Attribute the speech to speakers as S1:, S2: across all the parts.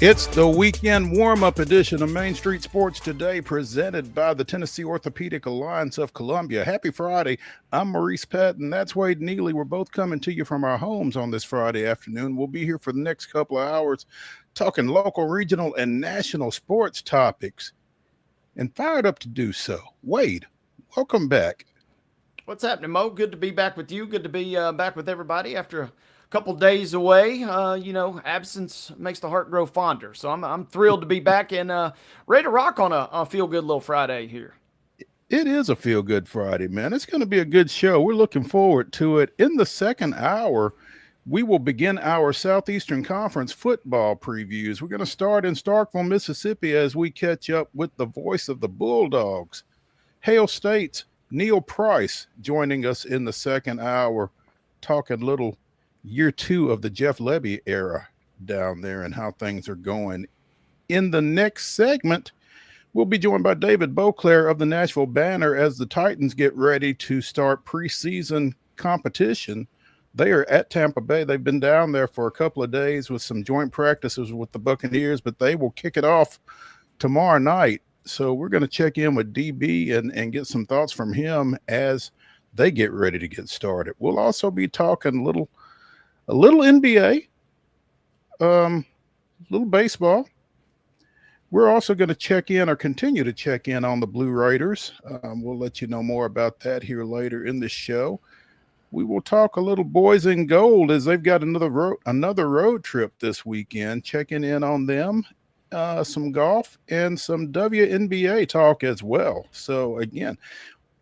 S1: It's the weekend warm-up edition of Main Street Sports Today, presented by the Tennessee Orthopedic Alliance of Columbia. Happy Friday. I'm Maurice Patton. That's Wade Neely. We're both coming to you from our homes on this Friday afternoon. We'll be here for the next couple of hours talking local, regional, and national sports topics, and fired up to do so. Wade, welcome back.
S2: What's happening, Mo? Good to be back with you. Good to be back with everybody after a couple days away. Absence makes the heart grow fonder. So I'm thrilled to be back and ready to rock on a feel-good little Friday here.
S1: It is a feel-good Friday, man. It's going to be a good show. We're looking forward to it. In the second hour, we will begin our Southeastern Conference football previews. We're going to start in Starkville, Mississippi, as we catch up with the voice of the Bulldogs, Hail State's Neil Price, joining us in the second hour, talking little year two of the Jeff Levy era down there and how things are going. In the next segment, we'll be joined by David BOCLAIR of the Nashville Banner as the Titans get ready to start preseason competition. They are at Tampa Bay. They've been down there for a couple of days with some joint practices with the Buccaneers, but they will kick it off tomorrow night. So we're going to check in with DB and get some thoughts from him as they get ready to get started. We'll also be talking a little NBA, little baseball. We're also going to check in or continue to check in on the Blue Raiders. We'll let you know more about that here later in the show. We will talk a little boys in gold as they've got another road trip this weekend, checking in on them, some golf, and some WNBA talk as well. So, again,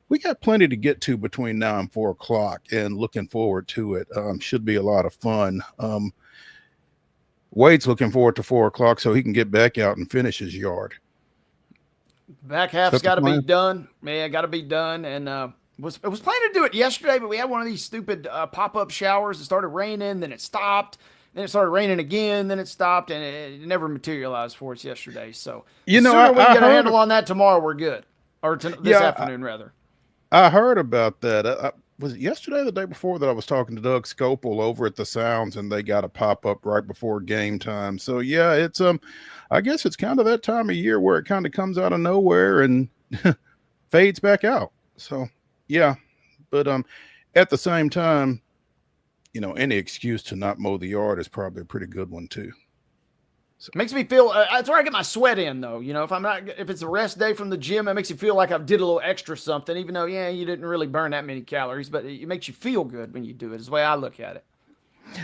S1: we got plenty to get to between now and 4 o'clock, and looking forward to it. Should be a lot of fun. Wade's looking forward to 4 o'clock so he can get back out and finish his yard.
S2: Back half's got to be done. Man, got to be done. And was planning to do it yesterday, but we had one of these stupid pop-up showers. It started raining, then it stopped. Then it started raining again, then it stopped, and it never materialized for us yesterday. So, we get a handle on that tomorrow, we're good. Or this afternoon, rather.
S1: I heard about that. Was it yesterday or the day before that I was talking to Doug Scopel over at the Sounds, and they got a pop-up right before game time. So, yeah, it's I guess it's kind of that time of year where it kind of comes out of nowhere and fades back out. So, yeah. But at the same time, any excuse to not mow the yard is probably a pretty good one too.
S2: So. Makes me feel that's where I get my sweat in, though. If it's a rest day from the gym, it makes you feel like I've did a little extra something, even though you didn't really burn that many calories, but it makes you feel good when you do it. Is the way I look at it.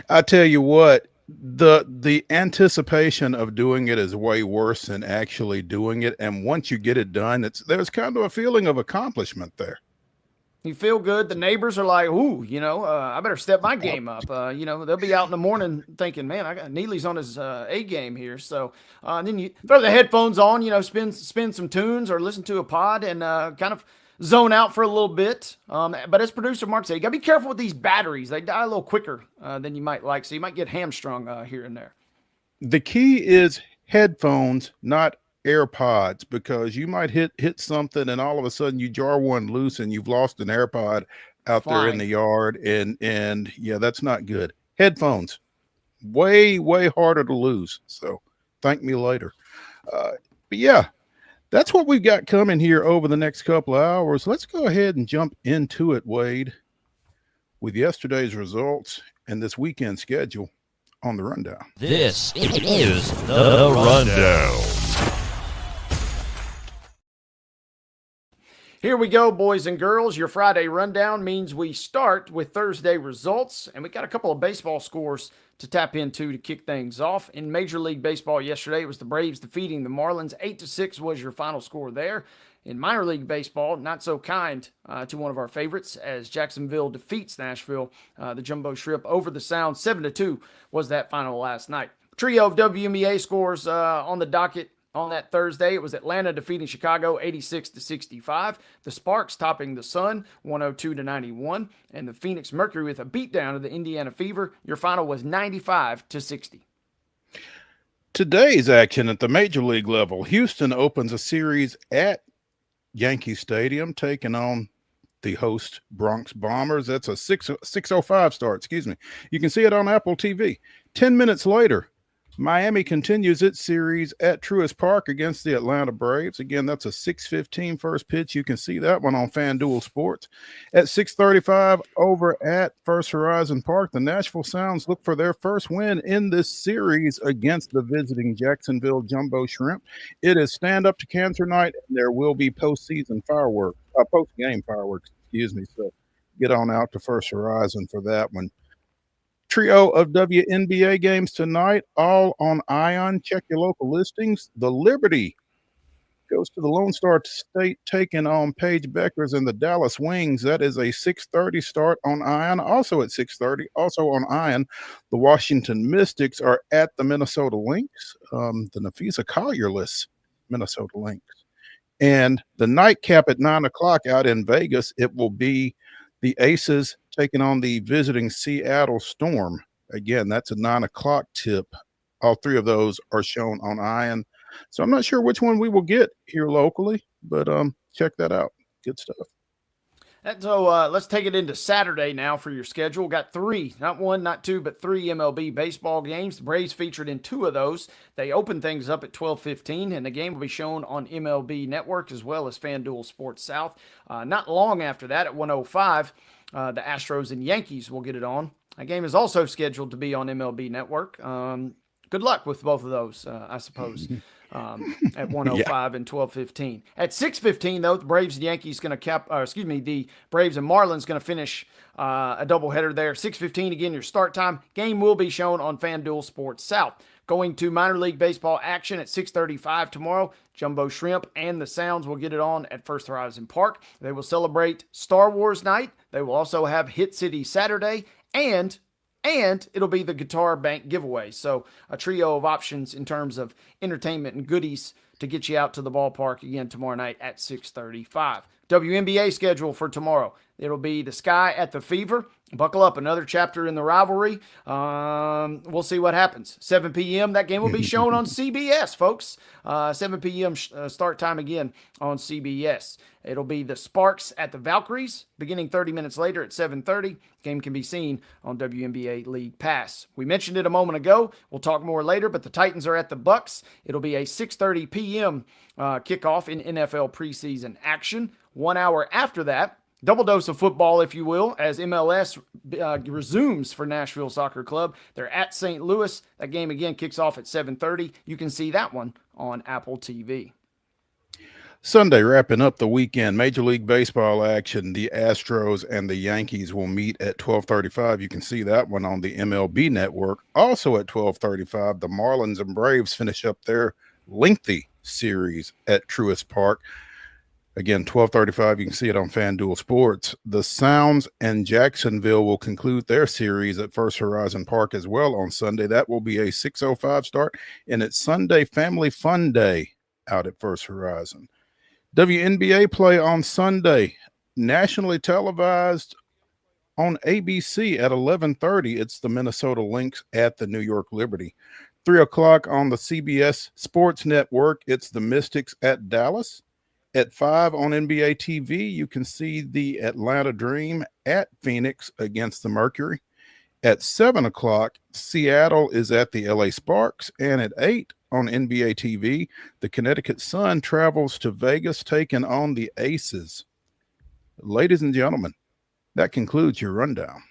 S1: I tell you what, the anticipation of doing it is way worse than actually doing it, and once you get it done, there's kind of a feeling of accomplishment there.
S2: You feel good. The neighbors are like, ooh, I better step my game up. They'll be out in the morning thinking, man, I got Neely's on his A game here. So then you throw the headphones on, spin some tunes or listen to a pod and kind of zone out for a little bit. But as producer Mark said, you got to be careful with these batteries. They die a little quicker than you might like. So you might get hamstrung here and there.
S1: The key is headphones, not AirPods, because you might hit something and all of a sudden you jar one loose and you've lost an AirPod out there in the yard, and yeah, that's not good. Headphones, way harder to lose, so thank me later. But yeah, that's what we've got coming here over the next couple of hours. Let's go ahead and jump into it, Wade, with yesterday's results and this weekend schedule on the rundown.
S3: This is the rundown.
S2: Here we go, boys and girls. Your Friday rundown means we start with Thursday results, and we got a couple of baseball scores to tap into to kick things off. In Major League Baseball yesterday, it was the Braves defeating the Marlins. 8-6 was your final score there. In minor league baseball, not so kind to one of our favorites as Jacksonville defeats Nashville. The Jumbo Shrimp over the Sound. 7-2 was that final last night. Trio of WNBA scores on the docket. On that Thursday, it was Atlanta defeating Chicago 86-65. The Sparks topping the Sun 102-91. And the Phoenix Mercury with a beatdown of the Indiana Fever. Your final was 95-60.
S1: Today's action at the Major League level. Houston opens a series at Yankee Stadium, taking on the host Bronx Bombers. That's a 6:05 start, excuse me. You can see it on Apple TV. 10 minutes later, Miami continues its series at Truist Park against the Atlanta Braves. Again, that's a 6:15 first pitch. You can see that one on FanDuel Sports. At 6:35 over at First Horizon Park, the Nashville Sounds look for their first win in this series against the visiting Jacksonville Jumbo Shrimp. It is stand up to cancer night, and there will be postseason fireworks, post-game fireworks, excuse me. So get on out to First Horizon for that one. Trio of WNBA games tonight, all on Ion. Check your local listings. The Liberty goes to the Lone Star State, taking on Paige Beckers and the Dallas Wings. That is a 6:30 start on Ion. Also at 6:30, also on Ion, the Washington Mystics are at the Minnesota Lynx, the Nafisa Collierless Minnesota Lynx. And the nightcap at 9 o'clock out in Vegas, it will be the Aces taking on the visiting Seattle Storm. Again, that's a 9 o'clock tip. All three of those are shown on Ion. So I'm not sure which one we will get here locally, but check that out. Good stuff.
S2: So let's take it into Saturday now for your schedule. Got three, not one, not two, but three MLB baseball games. The Braves featured in two of those. They open things up at 12:15, and the game will be shown on MLB Network as well as FanDuel Sports South. Not long after that, at 1:05, the Astros and Yankees will get it on. That game is also scheduled to be on MLB Network. Good luck with both of those, I suppose. At 1:05 and 12:15. At 6:15, though, the Braves and Yankees going to the Braves and Marlins going to finish a doubleheader there. 6:15 again, your start time. Game will be shown on FanDuel Sports South. Going to minor league baseball action at 6:35 tomorrow. Jumbo Shrimp and the Sounds will get it on at First Horizon Park. They will celebrate Star Wars night. They will also have Hit City Saturday, and it'll be the Guitar Bank giveaway. So a trio of options in terms of entertainment and goodies to get you out to the ballpark again tomorrow night at 6:35. WNBA schedule for tomorrow. It'll be the Sky at the Fever. Buckle up, another chapter in the rivalry. We'll see what happens. 7 p.m., that game will be shown on CBS, folks. 7 p.m. Start time again on CBS. It'll be the Sparks at the Valkyries, beginning 30 minutes later at 7:30. Game can be seen on WNBA League Pass. We mentioned it a moment ago. We'll talk more later, but the Titans are at the Bucks. It'll be a 6:30 p.m. Kickoff in NFL preseason action. 1 hour after that, double dose of football, if you will, as MLS resumes for Nashville Soccer Club. They're at St. Louis. That game again kicks off at 7:30. You can see that one on Apple TV.
S1: Sunday, wrapping up the weekend, Major League Baseball action. The Astros and the Yankees will meet at 12:35. You can see that one on the MLB Network. Also at 12:35, the Marlins and Braves finish up their lengthy series at Truist Park. Again, 12:35, you can see it on FanDuel Sports. The Sounds and Jacksonville will conclude their series at First Horizon Park as well on Sunday. That will be a 6:05 start, and it's Sunday Family Fun Day out at First Horizon. WNBA play on Sunday, nationally televised on ABC at 11:30. It's the Minnesota Lynx at the New York Liberty. 3 o'clock on the CBS Sports Network, it's the Mystics at Dallas. At 5 on NBA TV, you can see the Atlanta Dream at Phoenix against the Mercury. At 7 o'clock, Seattle is at the LA Sparks. And at 8 on NBA TV, the Connecticut Sun travels to Vegas, taking on the Aces. Ladies and gentlemen, that concludes your rundown.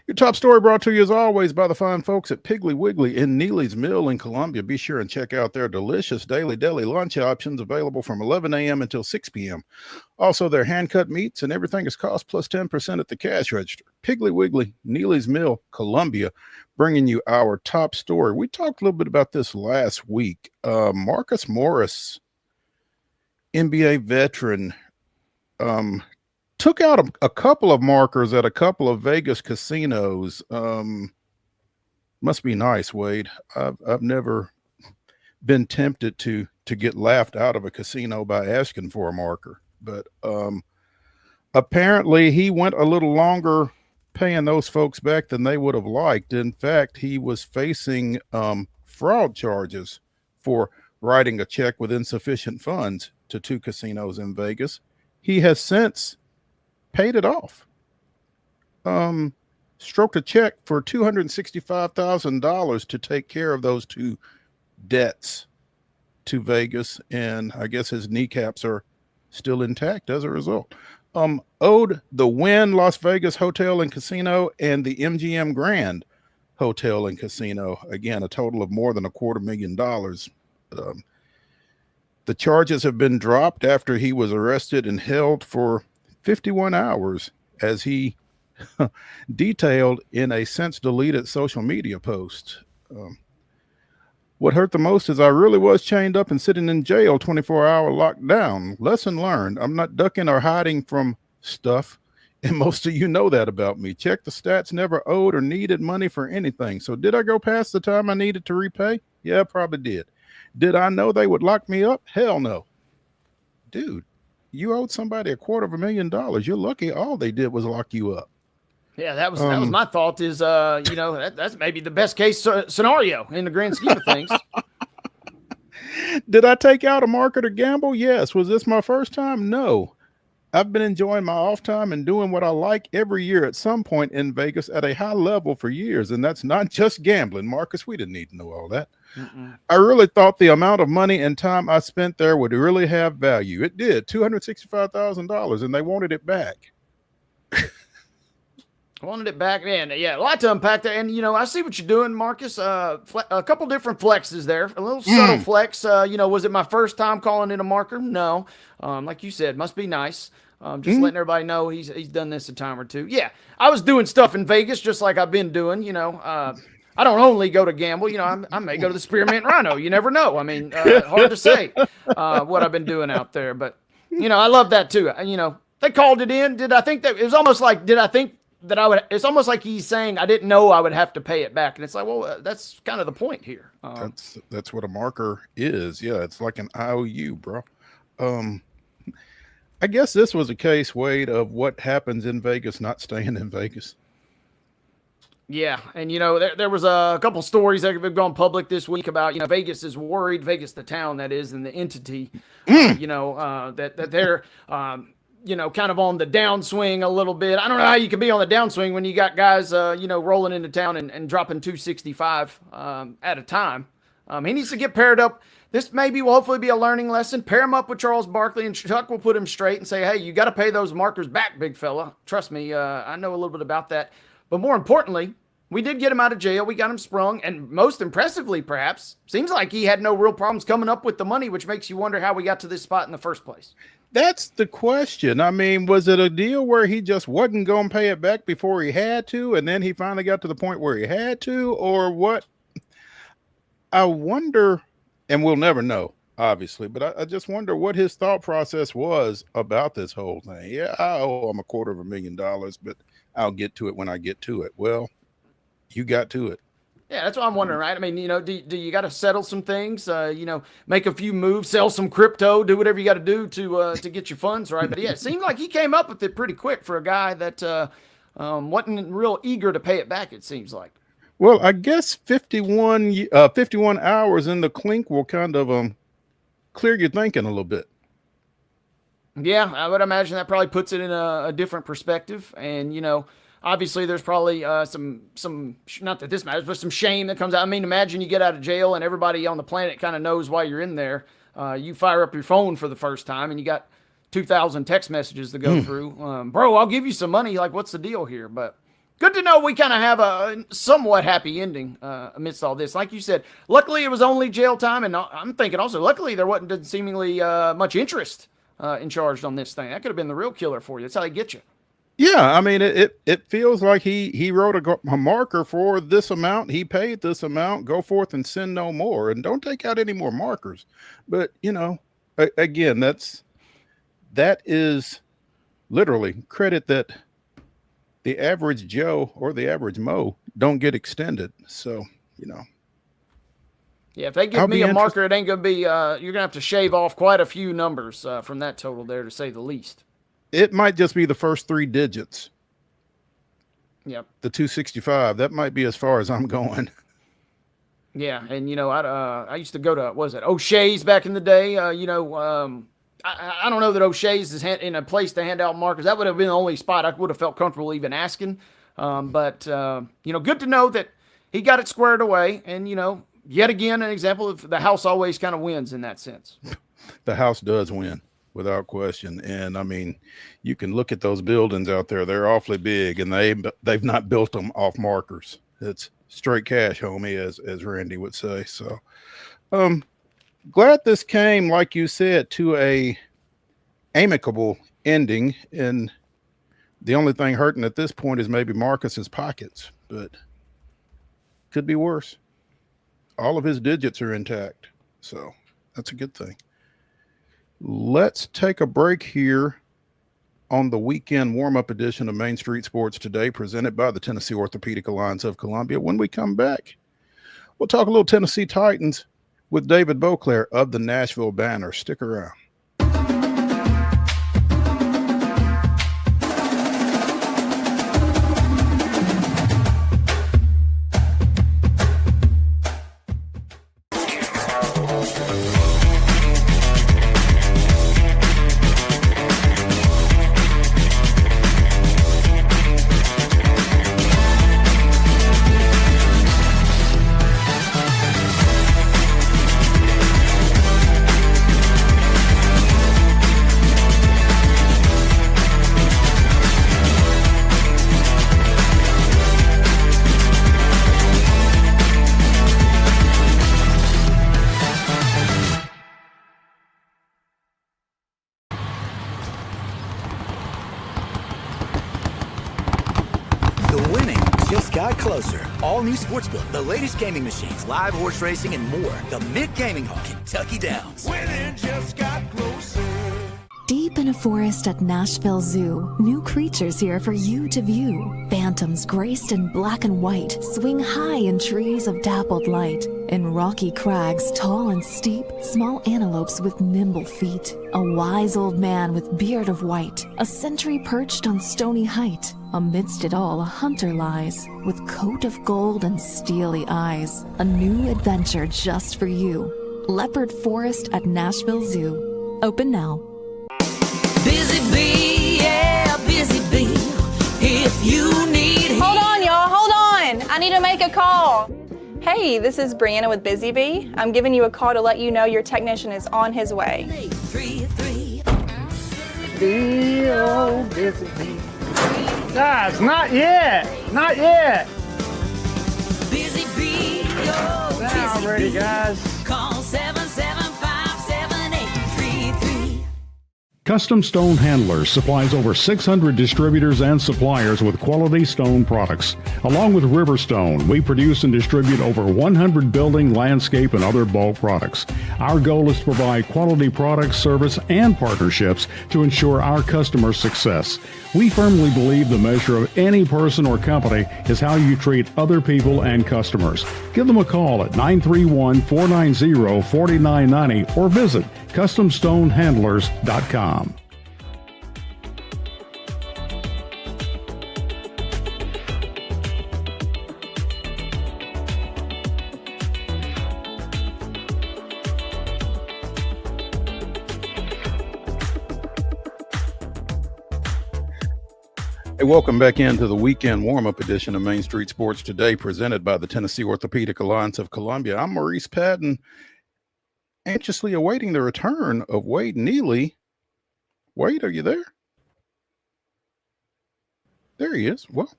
S1: Your top story brought to you as always by the fine folks at Piggly Wiggly in Neely's Mill in Columbia. Be sure and check out their delicious daily deli lunch options available from 11 a.m. until 6 p.m. Also, their hand-cut meats and everything is cost plus 10% at the cash register. Piggly Wiggly, Neely's Mill, Columbia, bringing you our top story. We talked a little bit about this last week. Marcus Morris, NBA veteran, took out a couple of markers at a couple of Vegas casinos. Must be nice, Wade. I've never been tempted to get laughed out of a casino by asking for a marker, but apparently he went a little longer paying those folks back than they would have liked. In fact, he was facing fraud charges for writing a check with insufficient funds to 2 casinos in Vegas. He has since paid it off. Stroked a check for $265,000 to take care of those two debts to Vegas, and I guess his kneecaps are still intact as a result. Owed the Wynn Las Vegas Hotel and Casino and the MGM Grand Hotel and Casino, again, a total of more than $250,000. The charges have been dropped after he was arrested and held for 51 hours, as he detailed in a since deleted social media post. What hurt the most is I really was chained up and sitting in jail, 24-hour lockdown. Lesson learned. I'm not ducking or hiding from stuff, and most of you know that about me. Check the stats, never owed or needed money for anything. So did I go past the time I needed to repay? Yeah, I probably did. Did I know they would lock me up? Hell no. Dude, you owed somebody $250,000. You're lucky all they did was lock you up.
S2: Yeah, that was my thought is, that's maybe the best case scenario in the grand scheme of things.
S1: Did I take out a marker to gamble? Yes. Was this my first time? No. I've been enjoying my off time and doing what I like every year at some point in Vegas at a high level for years. And that's not just gambling, Marcus. We didn't need to know all that. I really thought the amount of money and time I spent there would really have value. It did. $265,000, and they wanted it back.
S2: Wanted it back, man. Yeah, a lot to unpack there. And, I see what you're doing, Marcus. A couple different flexes there. A little subtle flex. Was it my first time calling it a marker? No. Like you said, must be nice. Just letting everybody know he's done this a time or two. Yeah, I was doing stuff in Vegas just like I've been doing, I don't only go to gamble. I may go to the Spearmint Rhino. You never know. I mean, hard to say what I've been doing out there. But, I love that too. They called it in. Did I think that – it was almost like, did I think – that I would, it's almost like he's saying, I didn't know I would have to pay it back. And it's like, well, that's kind of the point here.
S1: That's what a marker is. Yeah. It's like an IOU, bro. I guess this was a case, Wade, of what happens in Vegas, not staying in Vegas.
S2: Yeah. And, there was a couple stories that have gone public this week about, Vegas is worried, Vegas, the town that is, and the entity, that they're, kind of on the downswing a little bit. I don't know how you can be on the downswing when you got guys, rolling into town and dropping 265 at a time. He needs to get paired up. This maybe will hopefully be a learning lesson. Pair him up with Charles Barkley, and Chuck will put him straight and say, hey, you got to pay those markers back, big fella. Trust me, I know a little bit about that. But more importantly, we did get him out of jail. We got him sprung. And most impressively, perhaps, seems like he had no real problems coming up with the money, which makes you wonder how we got to this spot in the first place.
S1: That's the question. I mean, was it a deal where he just wasn't going to pay it back before he had to, and then he finally got to the point where he had to, or what? I wonder, and we'll never know, obviously, but I just wonder what his thought process was about this whole thing. Yeah, I owe him $250,000, but I'll get to it when I get to it. Well, you got to it.
S2: Yeah, that's what I'm wondering, right? I mean, do you got to settle some things, make a few moves, sell some crypto, do whatever you got to do to get your funds, right? But yeah, it seemed like he came up with it pretty quick for a guy that wasn't real eager to pay it back, it seems like.
S1: Well, I guess 51 hours in the clink will kind of clear your thinking a little bit.
S2: Yeah, I would imagine that probably puts it in a different perspective. And, obviously, there's probably some not that this matters, but some shame that comes out. I mean, imagine you get out of jail and everybody on the planet kind of knows why you're in there. You fire up your phone for the first time and you got 2,000 text messages to go through. Bro, I'll give you some money. Like, what's the deal here? But good to know we kind of have a somewhat happy ending amidst all this. Like you said, luckily it was only jail time. And I'm thinking also, luckily there wasn't seemingly much interest in charged on this thing. That could have been the real killer for you. That's how they get you.
S1: Yeah, I mean, it feels like he wrote a marker for this amount. He paid this amount. Go forth and sin no more, and don't take out any more markers. But again, that is literally credit that the average Joe or the average Mo don't get extended. So
S2: yeah, if they give me a marker, it ain't gonna be. You're gonna have to shave off quite a few numbers from that total there, to say the least.
S1: It might just be the first 3 digits.
S2: Yep.
S1: The 265. That might be as far as I'm going.
S2: Yeah, and I used to go to, what was it, O'Shea's back in the day. I don't know that O'Shea's is in a place to hand out markers. That would have been the only spot I would have felt comfortable even asking. But good to know that he got it squared away. And, yet again, an example of the house always kind of wins in that sense.
S1: The house does win without question. And I mean, you can look at those buildings out there. They're awfully big, and they've not built them off markers. It's straight cash, homie, as Randy would say. So, glad this came, like you said, to a amicable ending. And the only thing hurting at this point is maybe Marcus's pockets, but could be worse. All of his digits are intact, so that's a good thing. Let's take a break here on the weekend warm-up edition of Main Street Sports Today, presented by the Tennessee Orthopedic Alliance of Columbia. When we come back, we'll talk a little Tennessee Titans with David BOCLAIR of the Nashville Banner. Stick around.
S4: All new Sportsbook, the latest gaming machines, live horse racing, and more. The Mick Gaming Hall, Kentucky Downs. Winning just got closer.
S5: Deep in a forest at Nashville Zoo, new creatures here for you to view. Phantoms graced in black and white swing high in trees of dappled light. In rocky crags, tall and steep, small antelopes with nimble feet. A wise old man with beard of white, a sentry perched on stony height. Amidst it all, a hunter lies, with coat of gold and steely eyes. A new adventure just for you. Leopard Forest at Nashville Zoo. Open now.
S6: Busy bee, yeah, busy bee. If you need...
S7: Hold on, y'all, hold on. I need to make a call. Hey, this is Brianna with Busy Bee. I'm giving you a call to let you know your technician is on his way.
S6: 833.
S2: Busy bee. Guys, not yet. Not yet.
S6: Busy bee, oh, busy
S2: Ready,
S6: bee.
S2: guys.
S6: Call 775-7833.
S8: Custom Stone Handlers supplies over 600 distributors and suppliers with quality stone products. Along with Riverstone, we produce and distribute over 100 building, landscape, and other bulk products. Our goal is to provide quality products, service, and partnerships to ensure our customers' success. We firmly believe the measure of any person or company is how you treat other people and customers. Give them a call at 931-490-4990 or visit CustomStoneHandlers.com.
S1: Hey, welcome back into the weekend warm-up edition of Main Street Sports Today, presented by the Tennessee Orthopedic Alliance of Columbia. I'm Maurice Patton, anxiously awaiting the return of Wade Neely. Wade, are you there? There he is. Well,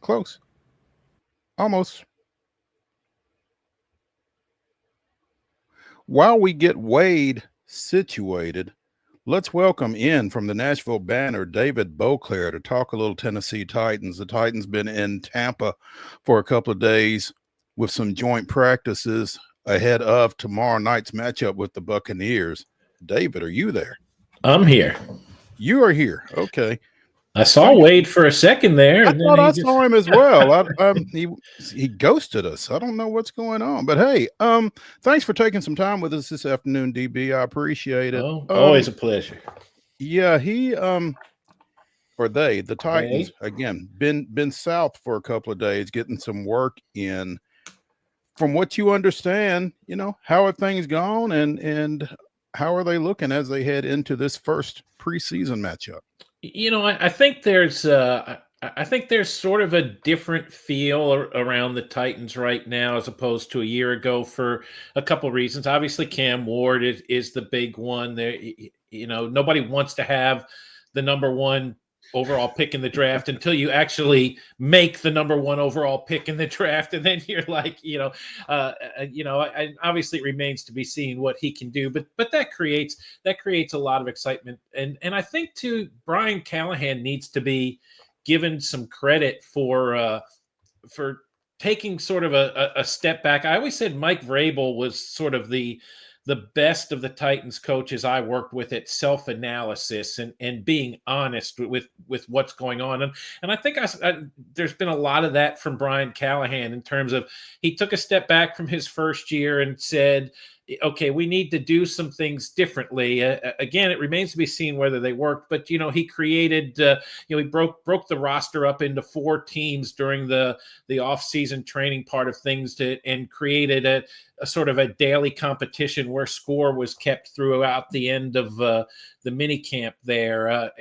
S1: close. Almost. While we get Wade situated, let's welcome in from the Nashville Banner, David BOCLAIR, to talk a little Tennessee Titans. The Titans been in Tampa for a couple of days with some joint practices ahead of tomorrow night's matchup with the Buccaneers. David, are you there?
S9: I'm here.
S1: You are here. Okay.
S9: I saw Wade for a second there.
S1: I thought I saw him as well. He ghosted us. I don't know what's going on. But hey, thanks for taking some time with us this afternoon, DB. I appreciate it.
S9: Oh, always a pleasure.
S1: Yeah, the Titans, again, been south for a couple of days, getting some work in. From what you understand, how have things gone, and how are they looking as they head into this first preseason matchup?
S9: I think there's sort of a different feel around the Titans right now as opposed to a year ago for a couple of reasons. Obviously, Cam Ward is the big one. There, nobody wants to have the number one overall pick in the draft until you actually make the number one overall pick in the draft, and then you're like, obviously it remains to be seen what he can do, but that creates a lot of excitement, and I think too, Brian Callahan needs to be given some credit for taking sort of a step back. I always said Mike Vrabel was sort of the best of the Titans coaches I worked with at self-analysis and being honest with what's going on. And I think there's been a lot of that from Brian Callahan in terms of he took a step back from his first year and said, okay, we need to do some things differently. Again, it remains to be seen whether they worked, but he created, he broke the roster up into 4 teams during the off-season training part of things and created a sort of a daily competition where score was kept throughout the end of the mini camp there.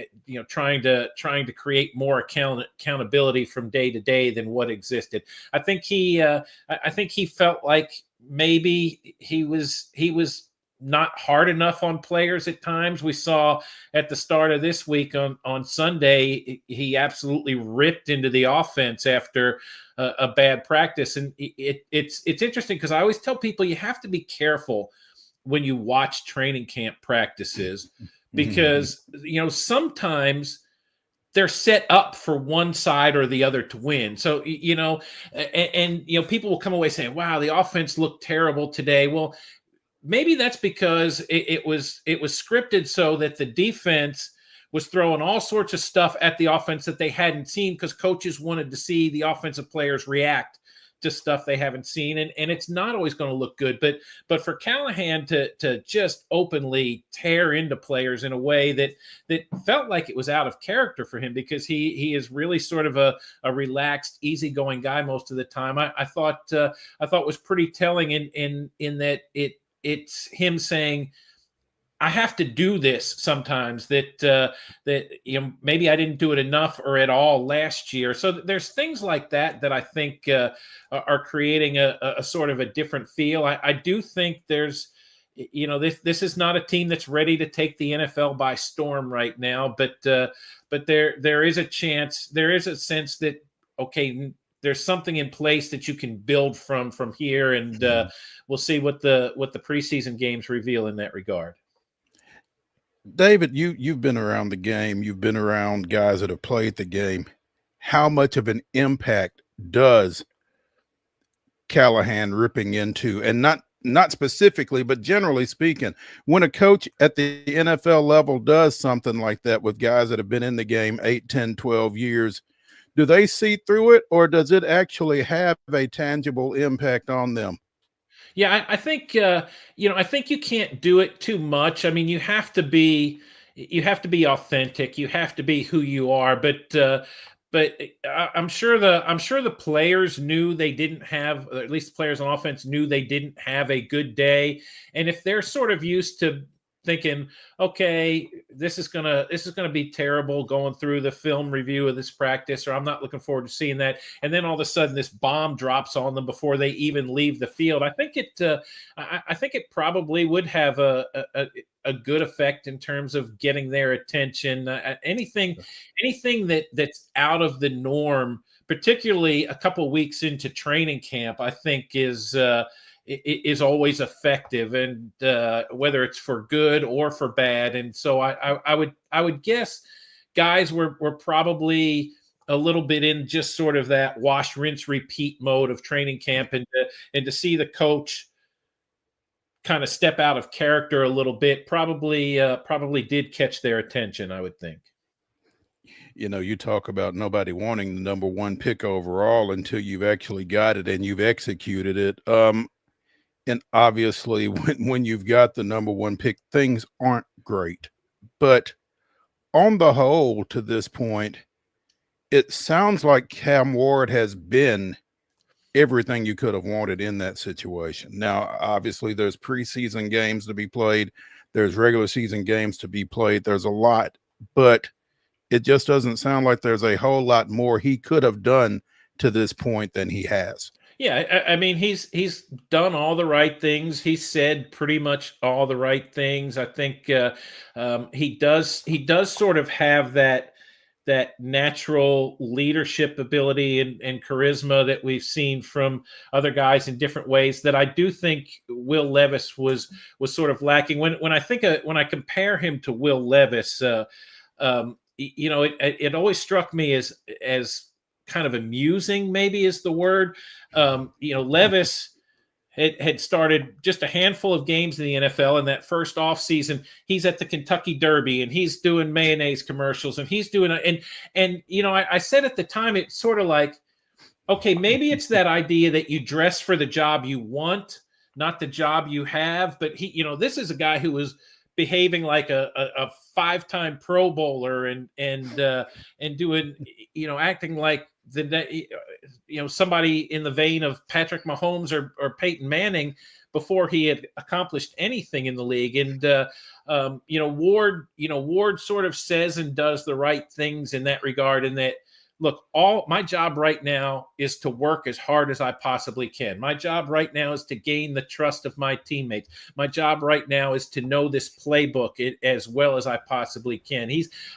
S9: Trying to create more accountability from day to day than what existed. I think he felt like maybe he was not hard enough on players at times. We saw at the start of this week on Sunday, he absolutely ripped into the offense after a bad practice. And it's interesting because I always tell people you have to be careful when you watch training camp practices because, sometimes they're set up for one side or the other to win. So, people will come away saying, wow, the offense looked terrible today. Well, maybe that's because it was scripted so that the defense was throwing all sorts of stuff at the offense that they hadn't seen because coaches wanted to see the offensive players react to stuff they haven't seen. And it's not always going to look good. But for Callahan to just openly tear into players in a way that felt like it was out of character for him because he is really sort of a relaxed, easygoing guy most of the time. I thought was pretty telling in that it's him saying, I have to do this sometimes that maybe I didn't do it enough or at all last year. So there's things like that I think are creating a sort of a different feel. I do think there's, this is not a team that's ready to take the NFL by storm right now, but there is a chance, there is a sense that, okay, there's something in place that you can build from here. And we'll see what the preseason games reveal in that regard.
S1: David, you've been around the game. You've been around guys that have played the game. How much of an impact does Callahan ripping into, and not specifically, but generally speaking, when a coach at the NFL level does something like that with guys that have been in the game 8, 10, 12 years, do they see through it, or does it actually have a tangible impact on them?
S9: Yeah, I think I think you can't do it too much. I mean, you have to be authentic. You have to be who you are. But I'm sure the players knew they didn't have, or at least the players on offense knew they didn't have a good day. And if they're sort of used to thinking, okay, this is gonna be terrible going through the film review of this practice, or I'm not looking forward to seeing that, and then all of a sudden this bomb drops on them before they even leave the field. I think it probably would have a good effect in terms of getting their attention. Anything that's out of the norm, particularly a couple weeks into training camp, I think is always effective, and whether it's for good or for bad. And so I would guess guys were probably a little bit in just sort of that wash, rinse, repeat mode of training camp, and to see the coach kind of step out of character a little bit probably did catch their attention, I would think.
S1: You talk about nobody wanting the number one pick overall until you've actually got it and you've executed it. And obviously, when you've got the number one pick, things aren't great. But on the whole, to this point, it sounds like Cam Ward has been everything you could have wanted in that situation. Now, obviously, there's preseason games to be played. There's regular season games to be played. There's a lot, but it just doesn't sound like there's a whole lot more he could have done to this point than he has.
S9: Yeah, I mean, he's done all the right things. He said pretty much all the right things. I think he does sort of have that natural leadership ability and charisma that we've seen from other guys in different ways that I do think Will Levis was sort of lacking. When I compare him to Will Levis, it always struck me as kind of amusing, maybe is the word. Levis had started just a handful of games in the NFL. In that first offseason, he's at the Kentucky Derby and he's doing mayonnaise commercials and he's doing I said at the time, it's sort of like, okay, maybe it's that idea that you dress for the job you want, not the job you have. But this is a guy who was behaving like a five-time Pro Bowler and doing, acting like somebody in the vein of Patrick Mahomes or Peyton Manning before he had accomplished anything in the league. And Ward sort of says and does the right things in that regard. And that, look, all my job right now is to work as hard as I possibly can. My job right now is to gain the trust of my teammates. My job right now is to know this playbook as well as I possibly can.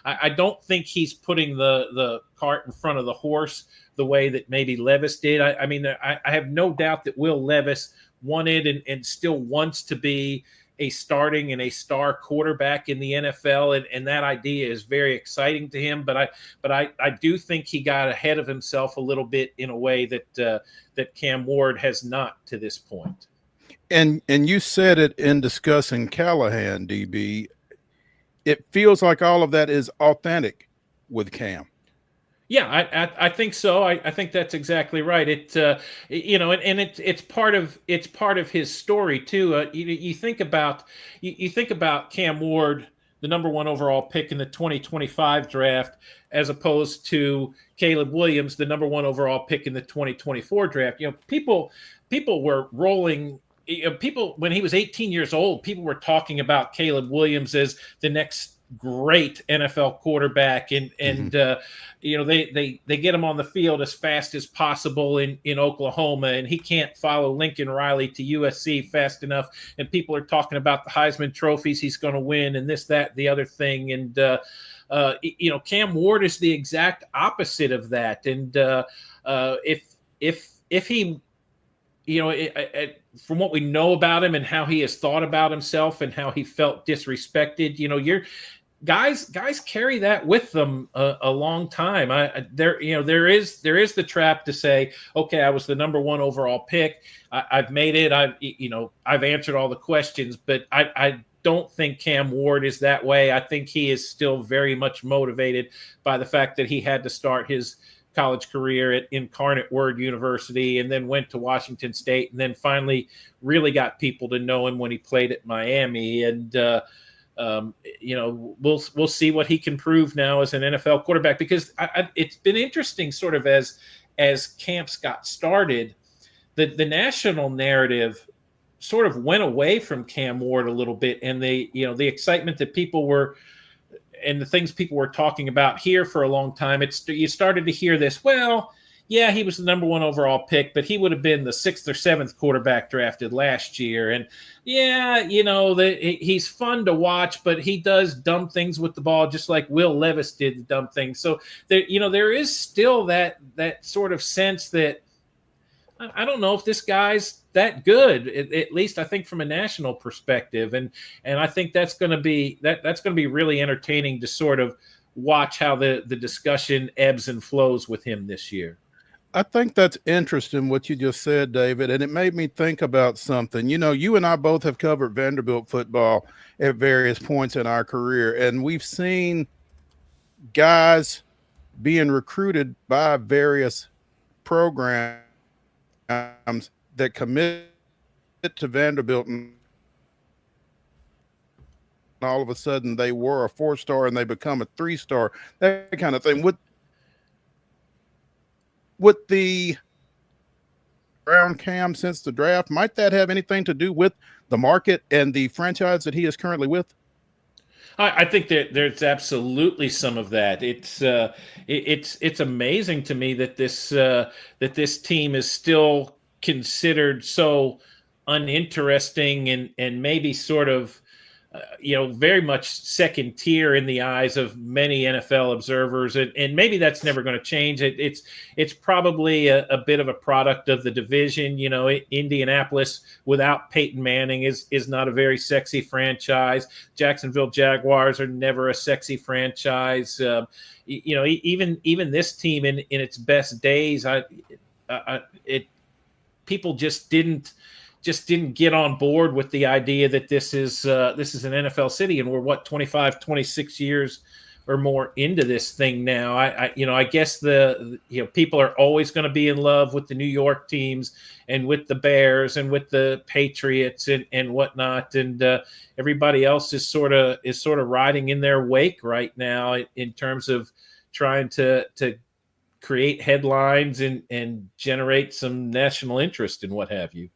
S9: I don't think he's putting the cart in front of the horse the way that maybe Levis did. I have no doubt that Will Levis wanted and still wants to be a starting and a star quarterback in the NFL, and that idea is very exciting to him. But I do think he got ahead of himself a little bit in a way that Cam Ward has not to this point.
S1: And you said it in discussing Callahan, DB. It feels like all of that is authentic with Cam.
S9: Yeah, I think so. I think that's exactly right. It's part of his story too. You think about Cam Ward, the number 1 overall pick in the 2025 draft, as opposed to Caleb Williams, the number 1 overall pick in the 2024 draft. People were rolling. People, when he was 18 years old, people were talking about Caleb Williams as the next great NFL quarterback, and they get him on the field as fast as possible in Oklahoma, and he can't follow Lincoln Riley to USC fast enough, and people are talking about the Heisman trophies he's going to win and this, that, the other thing. And Cam Ward is the exact opposite of that. And if he, from what we know about him and how he has thought about himself and how he felt disrespected, guys carry that with them a long time. There is the trap to say, okay, I was the number 1 overall pick. I've made it. I've answered all the questions, but I don't think Cam Ward is that way. I think he is still very much motivated by the fact that he had to start his college career at Incarnate Word University and then went to Washington State and then finally really got people to know him when he played at Miami. And we'll see what he can prove now as an NFL quarterback, because it's been interesting sort of as camps got started, the national narrative sort of went away from Cam Ward a little bit, and the excitement that people were and the things people were talking about here for a long time, you started to hear this, well, yeah, he was the number 1 overall pick, but he would have been the 6th or 7th quarterback drafted last year. And yeah, he's fun to watch, but he does dumb things with the ball, just like Will Levis did the dumb things. So there is still that sort of sense that I don't know if this guy's that good, at least I think from a national perspective. And I think that's going to be really entertaining to sort of watch how the discussion ebbs and flows with him this year.
S1: I think that's interesting what you just said, David, and it made me think about something. You and I both have covered Vanderbilt football at various points in our career, and we've seen guys being recruited by various programs that commit to Vanderbilt, and all of a sudden they were a 4-star and they become a 3-star, that kind of thing. With the round Cam since the draft, might that have anything to do with the market and the franchise that he is currently with?
S9: I think that there's absolutely some of that. It's amazing to me that this team is still considered so uninteresting and maybe sort of very much second tier in the eyes of many NFL observers, and maybe that's never going to change. It's probably a bit of a product of the division. Indianapolis without Peyton Manning is not a very sexy franchise. Jacksonville Jaguars are never a sexy franchise. Even this team in its best days, people just didn't get on board with the idea that this is an NFL city, and we're 25, 26 years or more into this thing now. I guess people are always going to be in love with the New York teams and with the Bears and with the Patriots and whatnot, and everybody else is sort of riding in their wake right now in terms of trying to create headlines and generate some national interest and what have you.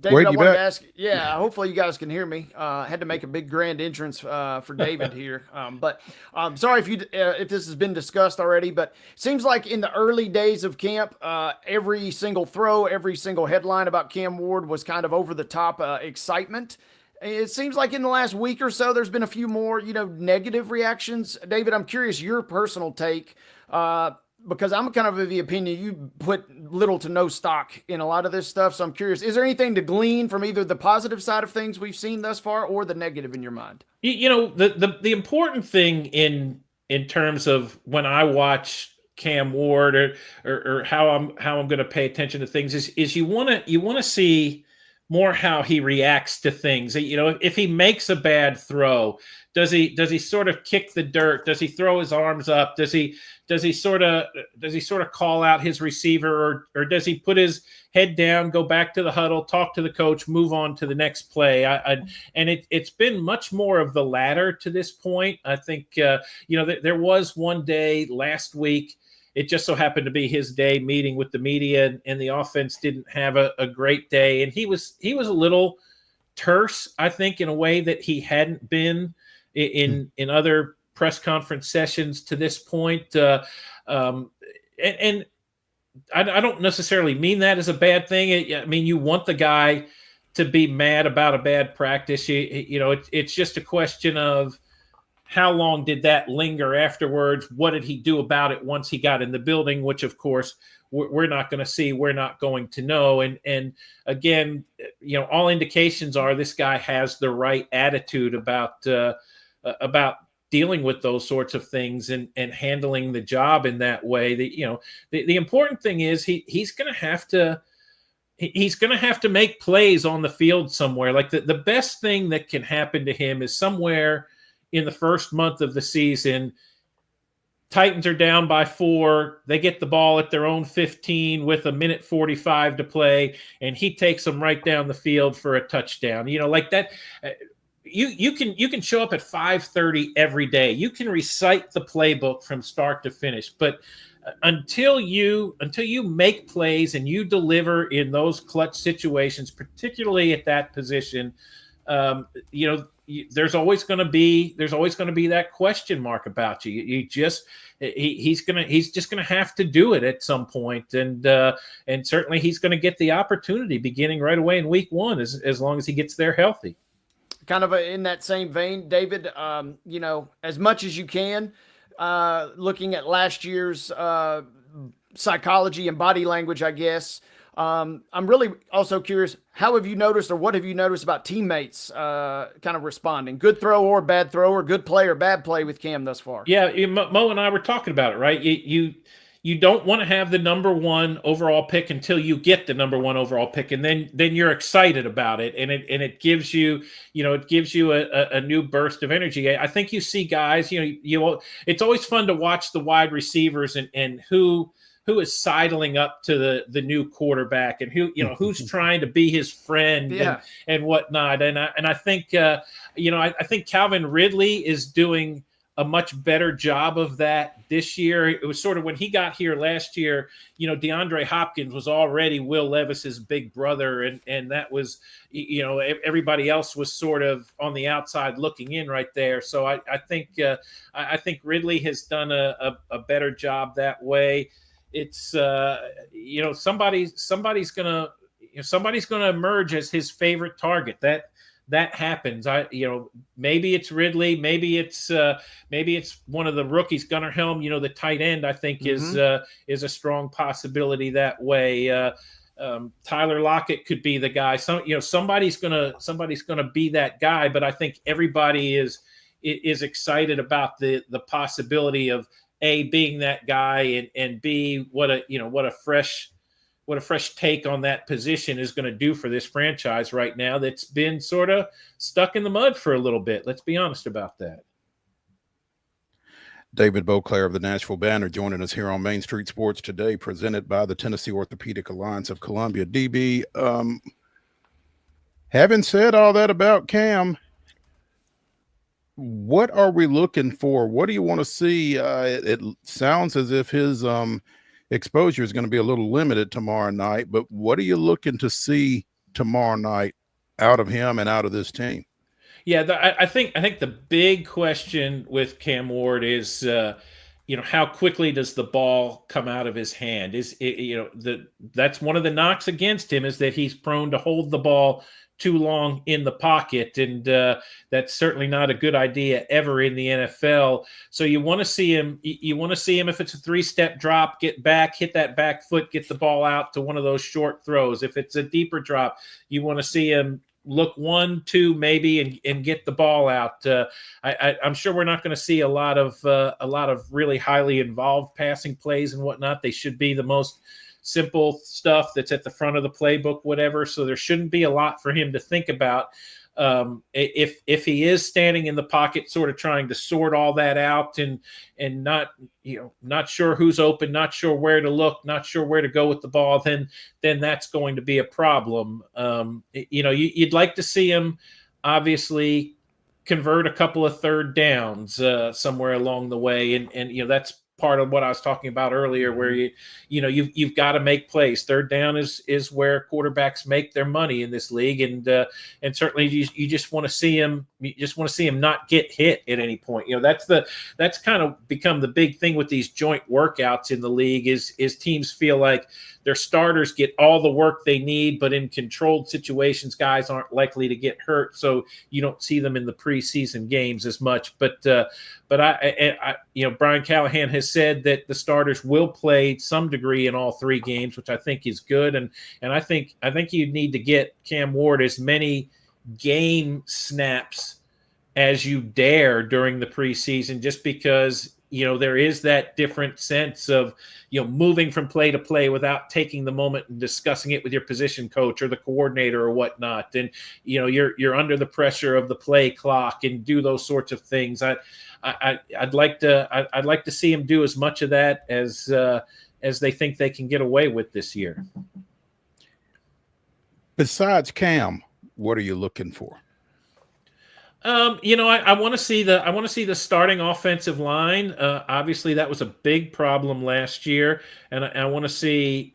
S2: David, I wanted to ask, hopefully you guys can hear me. Had to make a big grand entrance for David here. But sorry if this has been discussed already, but it seems like in the early days of camp, every single throw, every single headline about Cam Ward was kind of over the top excitement. It seems like in the last week or so, there's been a few more, negative reactions. David, I'm curious your personal take, because I'm kind of the opinion you put little to no stock in a lot of this stuff. So I'm curious, is there anything to glean from either the positive side of things we've seen thus far or the negative in your mind?
S9: The important thing in terms of when I watch Cam Ward or how I'm going to pay attention to things is you want to see more how he reacts to things. If he makes a bad throw, does he sort of kick the dirt? Does he throw his arms up? Does he sort of call out his receiver, or does he put his head down, go back to the huddle, talk to the coach, move on to the next play? It's been much more of the latter to this point. I think there was one day last week. It just so happened to be his day meeting with the media, and the offense didn't have a great day. And he was a little terse, I think, in a way that he hadn't been in other press conference sessions to this point. And I don't necessarily mean that as a bad thing. I mean, you want the guy to be mad about a bad practice. It's just a question of, how long did that linger afterwards? What did he do about it once he got in the building? Which, of course, we're not going to see. We're not going to know. And again, all indications are this guy has the right attitude about dealing with those sorts of things and handling the job in that way. That the important thing is he's going to have to make plays on the field somewhere. Like the best thing that can happen to him is somewhere in the first month of the season, Titans are down by 4. They get the ball at their own 15 with 1:45 to play, and he takes them right down the field for a touchdown. Like that. You can show up at 5:30 every day. You can recite the playbook from start to finish, but until you make plays and you deliver in those clutch situations, particularly at that position, there's always going to be that question mark about you. He's just going to have to do it at some point, and certainly he's going to get the opportunity beginning right away in week 1 as long as he gets there healthy.
S2: Kind of in that same vein, David, as much as you can, looking at last year's psychology and body language, I guess. I'm really also curious, how have you noticed, or what have you noticed about teammates kind of responding? Good throw or bad throw, or good play or bad play with Cam thus far?
S9: Yeah, Mo and I were talking about it, right? You don't want to have the number 1 overall pick until you get the number 1 overall pick, and then you're excited about it, and it gives you a new burst of energy. I think you see guys, it's always fun to watch the wide receivers and who is sidling up to the new quarterback, and who's trying to be his friend and whatnot. And I think I think Calvin Ridley is doing a much better job of that this year. It was sort of when he got here last year, DeAndre Hopkins was already Will Levis's big brother. And that was, everybody else was sort of on the outside looking in right there. So I think Ridley has done a better job that way. It's, somebody's going to emerge as his favorite target. That happens. Maybe it's Ridley, maybe it's one of the rookies. Gunnar Helm, the tight end, I think is a strong possibility that way. Tyler Lockett could be the guy. Somebody's gonna be that guy. But I think everybody is excited about the possibility of A, being that guy, and B, what a fresh take on that position is going to do for this franchise right now that's been sort of stuck in the mud for a little bit. Let's be honest about that.
S1: David BOCLAIR of the Nashville Banner joining us here on Main Street Sports today, presented by the Tennessee Orthopedic Alliance of Columbia. DB, having said all that about Cam, what are we looking for? What do you want to see? It sounds as if his exposure is going to be a little limited tomorrow night, but what are you looking to see tomorrow night out of him and out of this team?
S9: Yeah, I think the big question with Cam Ward is, how quickly does the ball come out of his hand? That's one of the knocks against him, is that he's prone to hold the ball too long in the pocket, and that's certainly not a good idea ever in the NFL. So you want to see him. You want to see him if it's a 3-step drop, get back, hit that back foot, get the ball out to one of those short throws. If it's a deeper drop, you want to see him look 1, 2 maybe and get the ball out. I'm sure we're not going to see a lot of really highly involved passing plays and whatnot. They should be the most simple stuff that's at the front of the playbook, whatever. So there shouldn't be a lot for him to think about. If he is standing in the pocket, sort of trying to sort all that out and not sure who's open, not sure where to look, not sure where to go with the ball, then that's going to be a problem. You'd like to see him obviously convert a couple of third downs somewhere along the way, and that's part of what I was talking about earlier, where you've got to make plays. Third down is where quarterbacks make their money in this league, and certainly you just want to see him. You just want to see him not get hit at any point. That's kind of become the big thing with these joint workouts in the league. Is teams feel like their starters get all the work they need, but in controlled situations, guys aren't likely to get hurt, so you don't see them in the preseason games as much. But Brian Callahan has said that the starters will play some degree in all 3 games, which I think is good. And I think you need to get Cam Ward as many game snaps as you dare during the preseason, just because there is that different sense of moving from play to play without taking the moment and discussing it with your position coach or the coordinator or whatnot. And you're under the pressure of the play clock and do those sorts of things. I'd like to see him do as much of that as they think they can get away with this year.
S1: Besides Cam, what are you looking for?
S9: I want to see the starting offensive line. Obviously, that was a big problem last year, and I want to see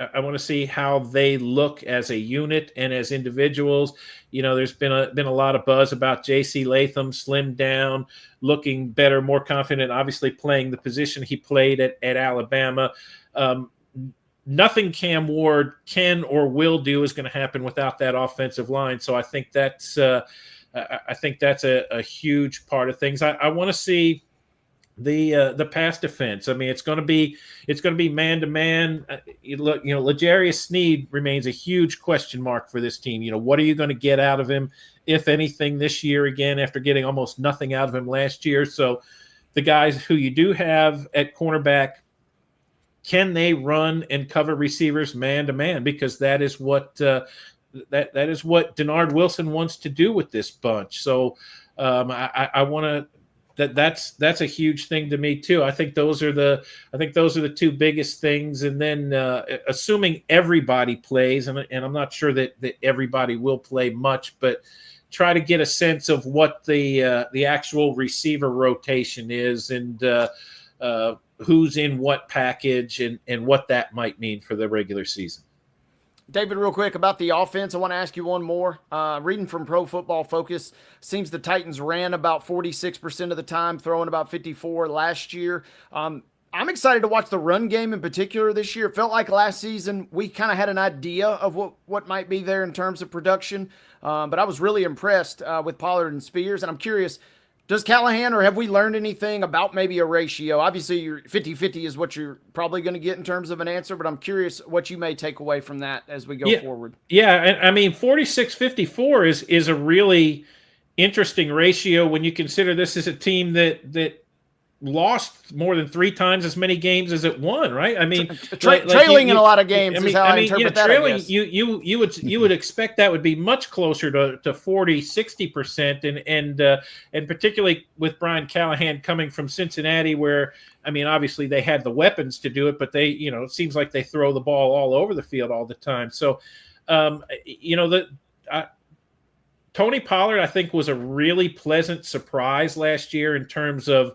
S9: how they look as a unit and as individuals. There's been a lot of buzz about J.C. Latham, slimmed down, looking better, more confident. Obviously, playing the position he played at Alabama. Nothing Cam Ward can or will do is going to happen without that offensive line. So I think that's a huge part of things. I want to see the pass defense. I mean, it's going to be man to man. L'Jarius Sneed remains a huge question mark for this team. What are you going to get out of him, if anything, this year again, after getting almost nothing out of him last year? So the guys who you do have at cornerback, can they run and cover receivers man to man? Because that is what that is what Denard Wilson wants to do with this bunch. So I want to. That's a huge thing to me too. I think those are the 2 biggest things. And then assuming everybody plays, and I'm not sure that everybody will play much, but try to get a sense of what the actual receiver rotation is and who's in what package and what that might mean for the regular season.
S2: David, real quick about the offense, I want to ask you one more. Reading from Pro Football Focus, seems the Titans ran about 46% of the time, throwing about 54 last year. I'm excited to watch the run game in particular this year. It felt like last season we kind of had an idea of what might be there in terms of production, but I was really impressed with Pollard and Spears, and I'm curious, does Callahan or have we learned anything about maybe a ratio? Obviously, your 50-50 is what you're probably going to get in terms of an answer, but I'm curious what you may take away from that as we go forward.
S9: Yeah, and I mean, 46-54 is a really interesting ratio when you consider this is a team that lost more than 3 times as many games as it won, right? I mean,
S2: trailing in a lot of games is how I interpret that.
S9: Trailing, you would expect that would be much closer to 40-60%, and particularly with Brian Callahan coming from Cincinnati, where I mean, obviously they had the weapons to do it, but they, it seems like they throw the ball all over the field all the time. So, Tony Pollard, I think, was a really pleasant surprise last year in terms of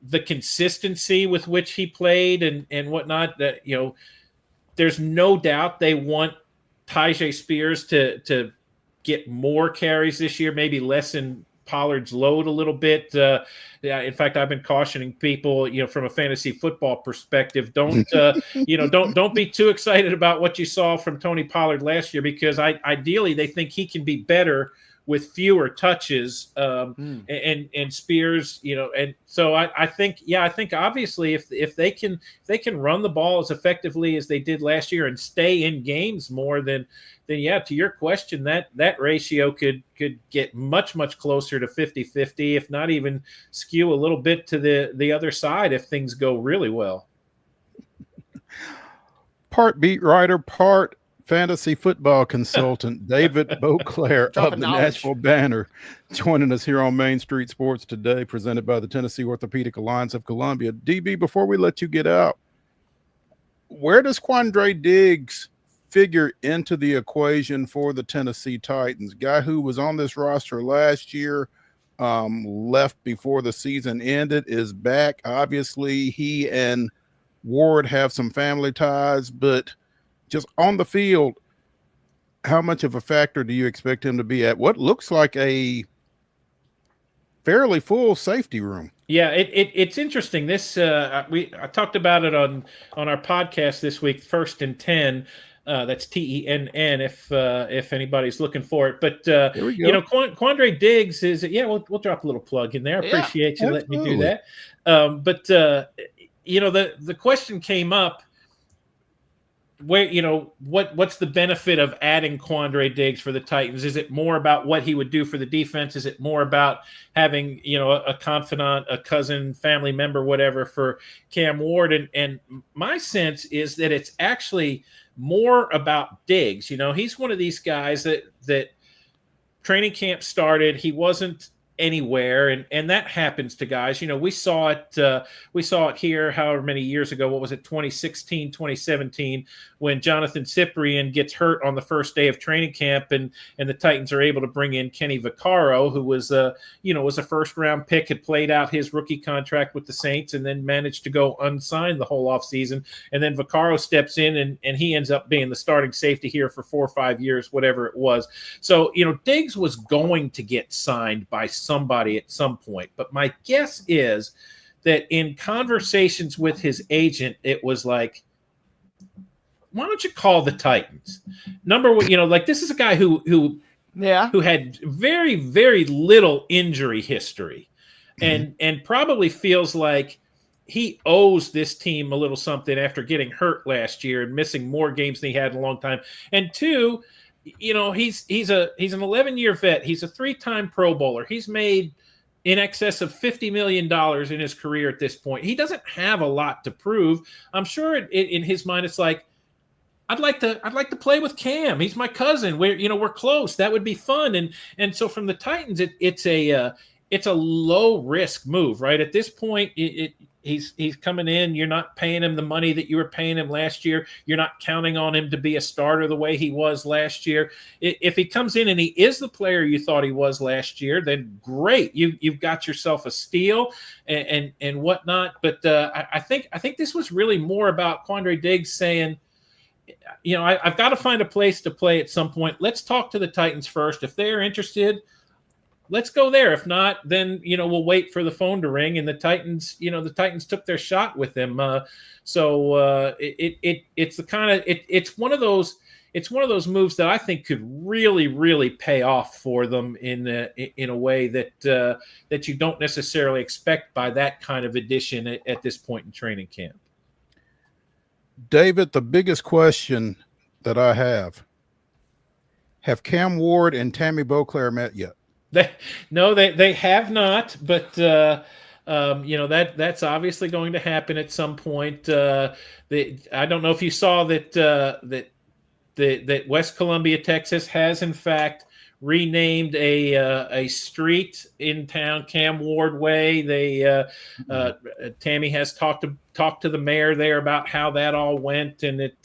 S9: the consistency with which he played and whatnot. That there's no doubt they want Tyjae Spears to get more carries this year, maybe lessen Pollard's load a little bit. In fact, I've been cautioning people, from a fantasy football perspective, don't be too excited about what you saw from Tony Pollard last year, because ideally they think he can be better with fewer touches, and Spears, and so I think obviously if they can run the ball as effectively as they did last year and stay in games more, then to your question, that ratio could get much closer to 50-50, if not even skew a little bit to the other side if things go really well.
S1: Part beat writer, part fantasy football consultant David BOCLAIR of the Nashville Banner joining us here on Main Street Sports today, presented by the Tennessee Orthopedic Alliance of Columbia. DB, before we let you get out, where does Quandre Diggs figure into the equation for the Tennessee Titans? Guy who was on this roster last year, left before the season ended, is back. Obviously, he and Ward have some family ties, but just on the field, how much of a factor do you expect him to be at what looks like a fairly full safety room?
S9: Yeah, it's interesting. This I talked about it on our podcast this week, First and 10. That's TENN if anybody's looking for it. But Quandre Diggs is we'll drop a little plug in there. I appreciate you letting me do that. But the question came up, where what's the benefit of adding Quandre Diggs for the Titans? Is it more about what he would do for the defense? Is it more about having a confidant, a cousin, family member, whatever, for Cam Ward? And my sense is that it's actually more about Diggs. He's one of these guys that training camp started, he wasn't anywhere, and that happens to guys. We saw it here however many years ago. What was it, 2016, 2017, when Jonathan Cyprien gets hurt on the first day of training camp, and the Titans are able to bring in Kenny Vaccaro, who was a first round pick, had played out his rookie contract with the Saints, and then managed to go unsigned the whole offseason. And then Vaccaro steps in and he ends up being the starting safety here for 4 or 5 years, whatever it was. So Diggs was going to get signed by somebody at some point, but my guess is that in conversations with his agent, it was like, why don't you call the Titans? Number one, this is a guy who had very, very little injury history, and probably feels like he owes this team a little something after getting hurt last year and missing more games than he had in a long time. And two, he's an 11-year vet. He's a 3-time Pro Bowler. He's made in excess of $50 million in his career at this point. He doesn't have a lot to prove. I'm sure in his mind, it's like, I'd like to play with Cam. He's my cousin. We're close. That would be fun. And so from the Titans, it's it's a low risk move, right? At this point, he's coming in. You're not paying him the money that you were paying him last year. You're not counting on him to be a starter the way he was last year. If he comes in and he is the player you thought he was last year, then great. You've got yourself a steal and whatnot. But I think this was really more about Quandre Diggs saying, you know, I've got to find a place to play at some point. Let's talk to the Titans first. If they're interested, let's go there. If not, then, you know, we'll wait for the phone to ring. And the Titans took their shot with him. It's the kind of it's one of those moves that I think could really, really pay off for them in a way that you don't necessarily expect by that kind of addition at this point in training camp.
S1: David, the biggest question that I have Cam Ward and Tammy BOCLAIR met yet?
S9: They have not, but that's obviously going to happen at some point. I don't know if you saw that West Columbia, Texas, has in fact renamed a street in town Cam Ward Way. Tammy has talked to the mayor there about how that all went, and did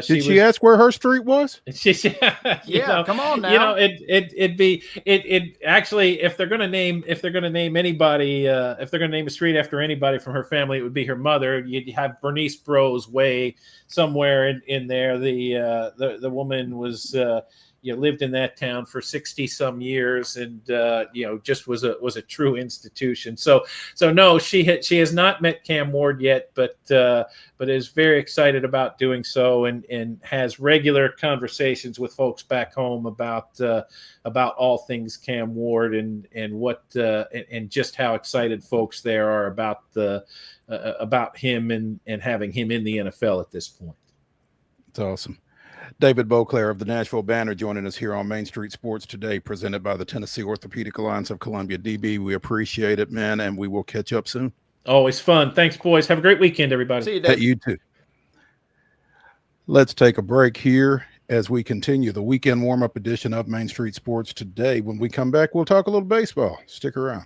S9: she ask where her street was?
S2: Come on now.
S9: You know, it actually, if they're going to name anybody, if they're going to name a street after anybody from her family, it would be her mother. You'd have Bernice Bros Way somewhere in there. The woman was lived in that town for 60 some years, and just was a true institution. So no, she has not met Cam Ward yet, but is very excited about doing so, and has regular conversations with folks back home about all things Cam Ward and what and just how excited folks there are about him and having him in the NFL at this point.
S1: It's awesome. David BOCLAIR of the Nashville Banner joining us here on Main Street Sports today, presented by the Tennessee Orthopedic Alliance of Columbia. DB, we appreciate it, man, and we will catch up soon.
S9: Always fun. Thanks, boys. Have a great weekend, everybody.
S2: See you, David.
S1: You too. Let's take a break here as we continue the weekend warm-up edition of Main Street Sports today. When we come back, we'll talk a little baseball. Stick around.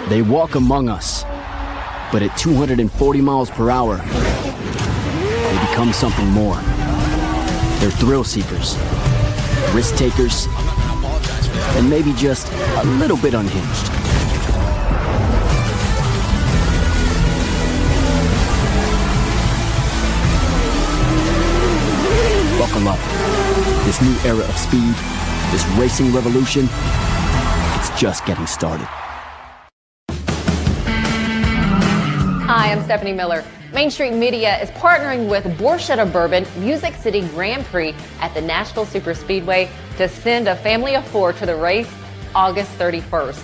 S10: They walk among us, but at 240 miles per hour, they become something more. They're thrill seekers, risk takers, and maybe just a little bit unhinged. Buckle up. This new era of speed, this racing revolution, it's just getting started.
S11: Hi, I'm Stephanie Miller. Main Street Media is partnering with Borchetta Bourbon Music City Grand Prix at the Nashville Superspeedway to send a family of 4 to the race August 31st.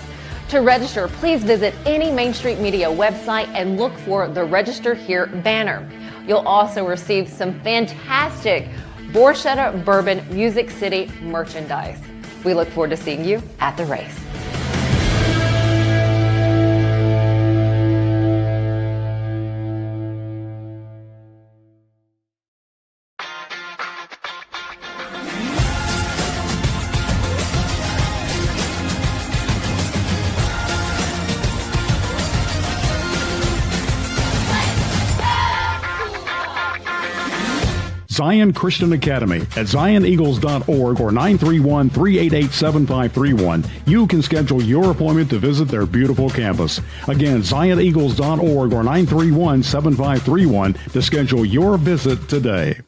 S11: To register, please visit any Main Street Media website and look for the Register Here banner. You'll also receive some fantastic Borchetta Bourbon Music City merchandise. We look forward to seeing you at the race.
S8: Zion Christian Academy at zioneagles.org or 931-388-7531. You can schedule your appointment to visit their beautiful campus. Again, zioneagles.org or 931-7531 to schedule your visit today.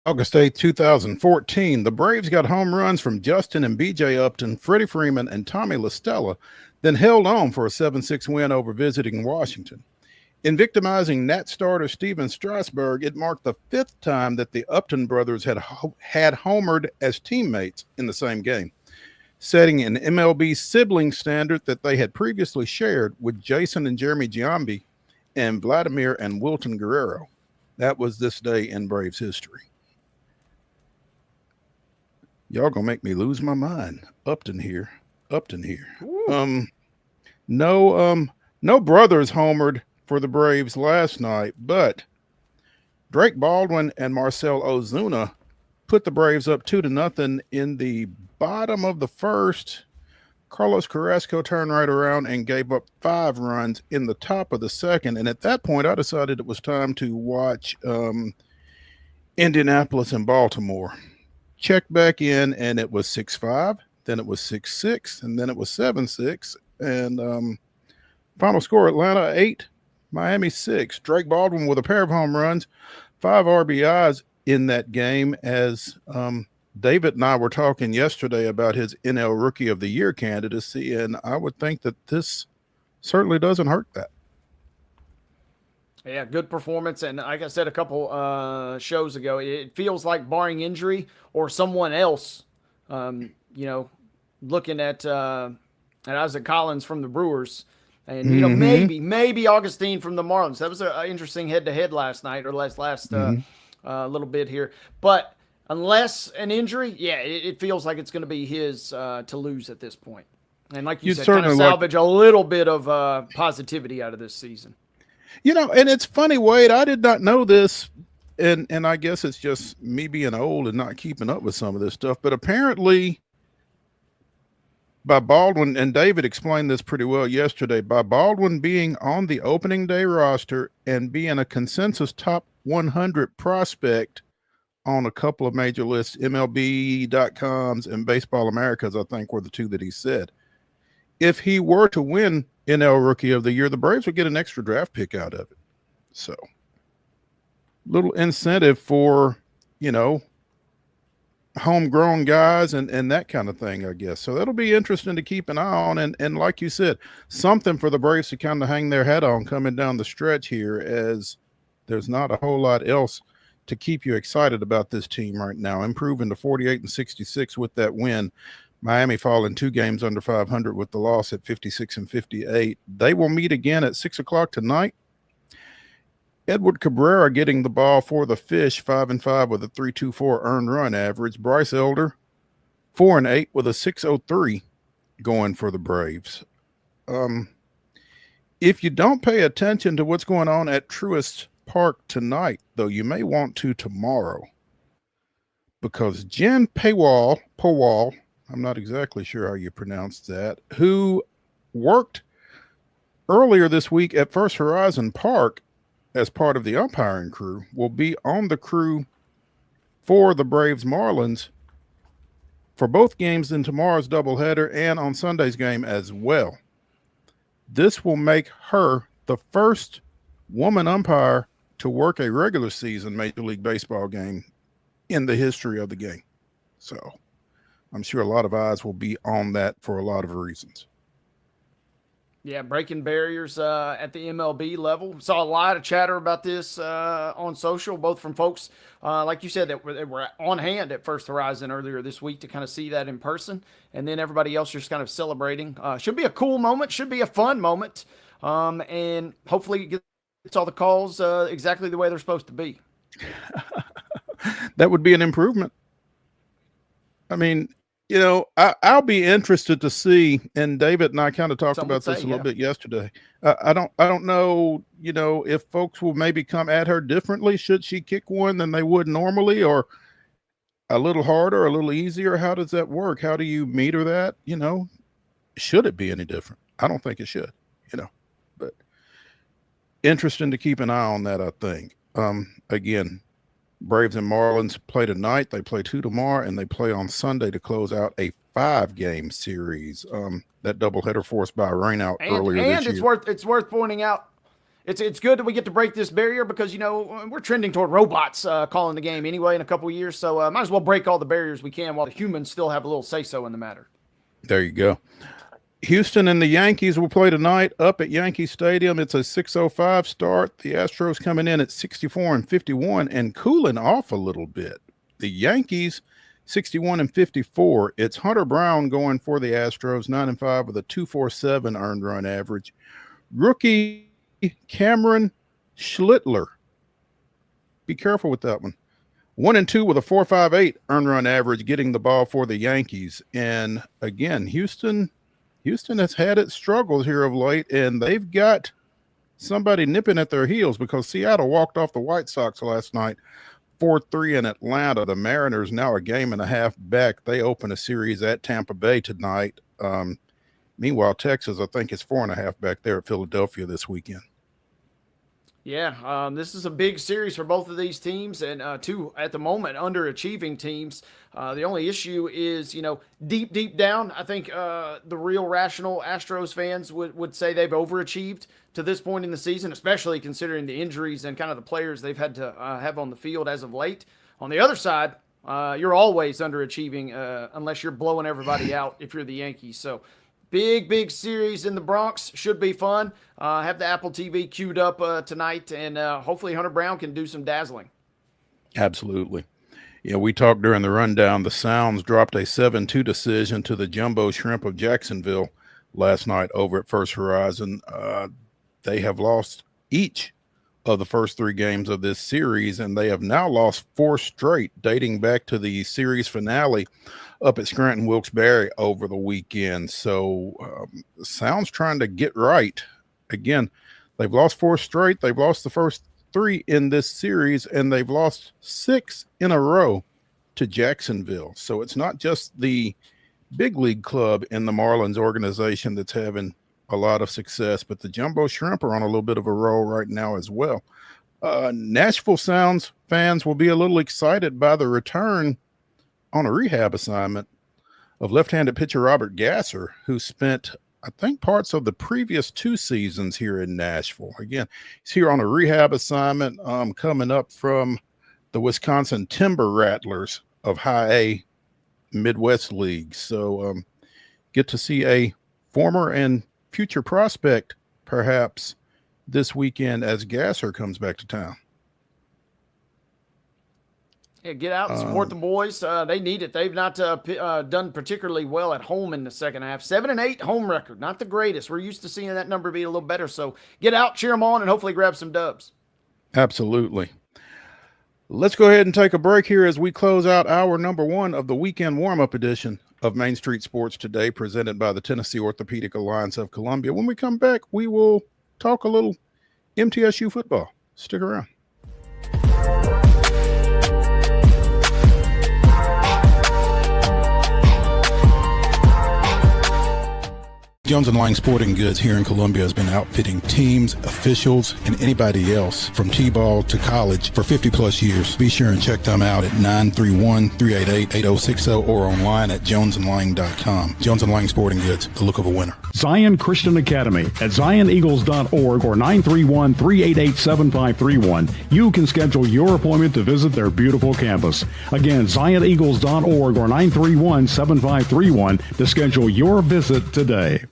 S1: August 8th, 2014, the Braves got home runs from Justin and BJ Upton, Freddie Freeman, and Tommy LaStella, then held on for a 7-6 win over visiting Washington. In victimizing Nat starter Steven Strasburg, it marked the 5th time that the Upton brothers had homered as teammates in the same game, setting an MLB sibling standard that they had previously shared with Jason and Jeremy Giambi and Vladimir and Wilton Guerrero. That was this day in Braves history. Y'all gonna make me lose my mind. Upton here. No brothers homered for the Braves last night, but Drake Baldwin and Marcell Ozuna put the Braves up 2-0 in the bottom of the first. Carlos Carrasco turned right around and gave up 5 runs in the top of the second. And at that point, I decided it was time to watch Indianapolis and Baltimore. Checked back in, and it was 6-5. Then it was 6-6, and then it was 7-6. And final score: Atlanta 8, Miami 6. Drake Baldwin with a pair of home runs, 5 RBIs in that game. As David and I were talking yesterday about his NL Rookie of the Year candidacy, and I would think that this certainly doesn't hurt that.
S2: Yeah, good performance. And like I said a couple shows ago, it feels like barring injury or someone else, looking at Isaac Collins from the Brewers and, maybe Augustine from the Marlins. That was an interesting head-to-head last night or last little bit here. But unless an injury, it feels like it's going to be his to lose at this point. And like you said, kind of salvage a little bit of positivity out of this season.
S1: And it's funny, Wade, I did not know this, and I guess it's just me being old and not keeping up with some of this stuff, but apparently by Baldwin, and David explained this pretty well yesterday, by Baldwin being on the opening day roster and being a consensus top 100 prospect on a couple of major lists, MLB.com's and Baseball America's, I think, were the two that he said. If he were to win NL Rookie of the Year, the Braves would get an extra draft pick out of it. So, little incentive for, homegrown guys and that kind of thing, I guess. So that'll be interesting to keep an eye on. And like you said, something for the Braves to kind of hang their head on coming down the stretch here, as there's not a whole lot else to keep you excited about this team right now. Improving to 48-66 with that win. Miami falling 2 games under 500 with the loss at 56-58. They will meet again at 6:00 tonight. Edward Cabrera getting the ball for the Fish, 5-5 with a 3.24 earned run average. Bryce Elder, 4-8 with a 6.03 going for the Braves. If you don't pay attention to what's going on at Truist Park tonight, though, you may want to tomorrow, because Jen Powell, I'm not exactly sure how you pronounce that, who worked earlier this week at First Horizon Park as part of the umpiring crew, will be on the crew for the Braves Marlins for both games in tomorrow's doubleheader and on Sunday's game as well. This will make her the first woman umpire to work a regular season Major League Baseball game in the history of the game. So I'm sure a lot of eyes will be on that for a lot of reasons.
S2: Yeah, breaking barriers at the MLB level. Saw a lot of chatter about this on social, both from folks, like you said, that were on hand at First Horizon earlier this week to kind of see that in person, and then everybody else just kind of celebrating. Should be a cool moment, should be a fun moment, and hopefully it gets all the calls exactly the way they're supposed to be.
S1: That would be an improvement. I mean, I'll be interested to see, and David and I kind of talked about this a little bit yesterday. I don't know, if folks will maybe come at her differently should she kick one than they would normally, or a little harder, a little easier. How does that work? How do you meter that? Should it be any different? I don't think it should, but interesting to keep an eye on that, I think. Again, Braves and Marlins play tonight. They play 2 tomorrow, and they play on Sunday to close out a 5-game series. That doubleheader forced by a rainout earlier this year.
S2: And it's worth pointing out it's good that we get to break this barrier because, we're trending toward robots calling the game anyway in a couple of years. So might as well break all the barriers we can while the humans still have a little say-so in the matter.
S1: There you go. Houston and the Yankees will play tonight up at Yankee Stadium. It's a 6:05 start. The Astros coming in at 64-51 and cooling off a little bit. The Yankees 61-54. It's Hunter Brown going for the Astros, 9-5 with a 2.47 earned run average. Rookie Cameron Schlittler. Be careful with that one. 1-2 with a 4.58 earned run average, getting the ball for the Yankees. And again, Houston has had its struggles here of late, and they've got somebody nipping at their heels because Seattle walked off the White Sox last night, 4-3 in Atlanta. The Mariners now a game and a half back. They open a series at Tampa Bay tonight. Meanwhile, Texas, I think, is 4.5 back there at Philadelphia this weekend.
S2: Yeah, this is a big series for both of these teams, and two, at the moment, underachieving teams. The only issue is, deep down, I think the real rational Astros fans would say they've overachieved to this point in the season, especially considering the injuries and kind of the players they've had to have on the field as of late. On the other side, you're always underachieving unless you're blowing everybody out if you're the Yankees. So big series in the Bronx. Should be fun. Have the Apple TV queued up tonight, and hopefully Hunter Brown can do some dazzling.
S1: Absolutely. Yeah, we talked during the rundown. The Sounds dropped a 7-2 decision to the Jumbo Shrimp of Jacksonville last night over at First Horizon. They have lost each of the first 3 games of this series, and they have now lost 4 straight, dating back to the series finale up at Scranton Wilkes-Barre over the weekend. So Sounds trying to get right. Again, they've lost 4 straight. They've lost the first 3 in this series, and they've lost 6 in a row to Jacksonville. So it's not just the big league club in the Marlins organization that's having a lot of success, but the Jumbo Shrimp are on a little bit of a roll right now as well. Nashville Sounds fans will be a little excited by the return on a rehab assignment of left-handed pitcher Robert Gasser, who spent, I think, parts of the previous 2 seasons here in Nashville. Again, he's here on a rehab assignment coming up from the Wisconsin Timber Rattlers of High A Midwest League. So get to see a former and future prospect perhaps this weekend as Gasser comes back to town.
S2: Yeah, get out and support the boys. They need it. They've not done particularly well at home in the second half. 7-8 home record, not the greatest. We're used to seeing that number be a little better. So get out, cheer them on, and hopefully grab some dubs.
S1: Absolutely. Let's go ahead and take a break here as we close out hour number 1 of the weekend warm-up edition of Main Street Sports Today, presented by the Tennessee Orthopedic Alliance of Columbia. When we come back, we will talk a little MTSU football. Stick around. Jones & Lang Sporting Goods here in Columbia has been outfitting teams, officials, and anybody else from T-ball to college for 50-plus years. Be sure and check them out at 931-388-8060 or online at jonesandlang.com. Jones & Lang Sporting Goods, the look of a winner.
S8: Zion Christian Academy at zioneagles.org or 931-388-7531. You can schedule your appointment to visit their beautiful campus. Again, zioneagles.org or 931-7531 to schedule your visit today.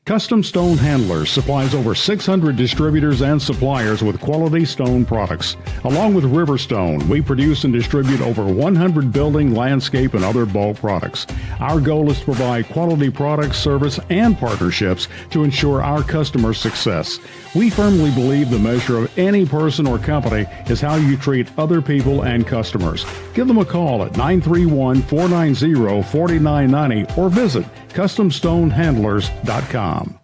S8: Custom Stone Handlers supplies over 600 distributors and suppliers with quality stone products. Along with Riverstone, we produce and distribute over 100 building, landscape, and other bulk products. Our goal is to provide quality products, service, and partnerships to ensure our customers' success. We firmly believe the measure of any person or company is how you treat other people and customers. Give them a call at 931-490-4990 or visit CustomStoneHandlers.com.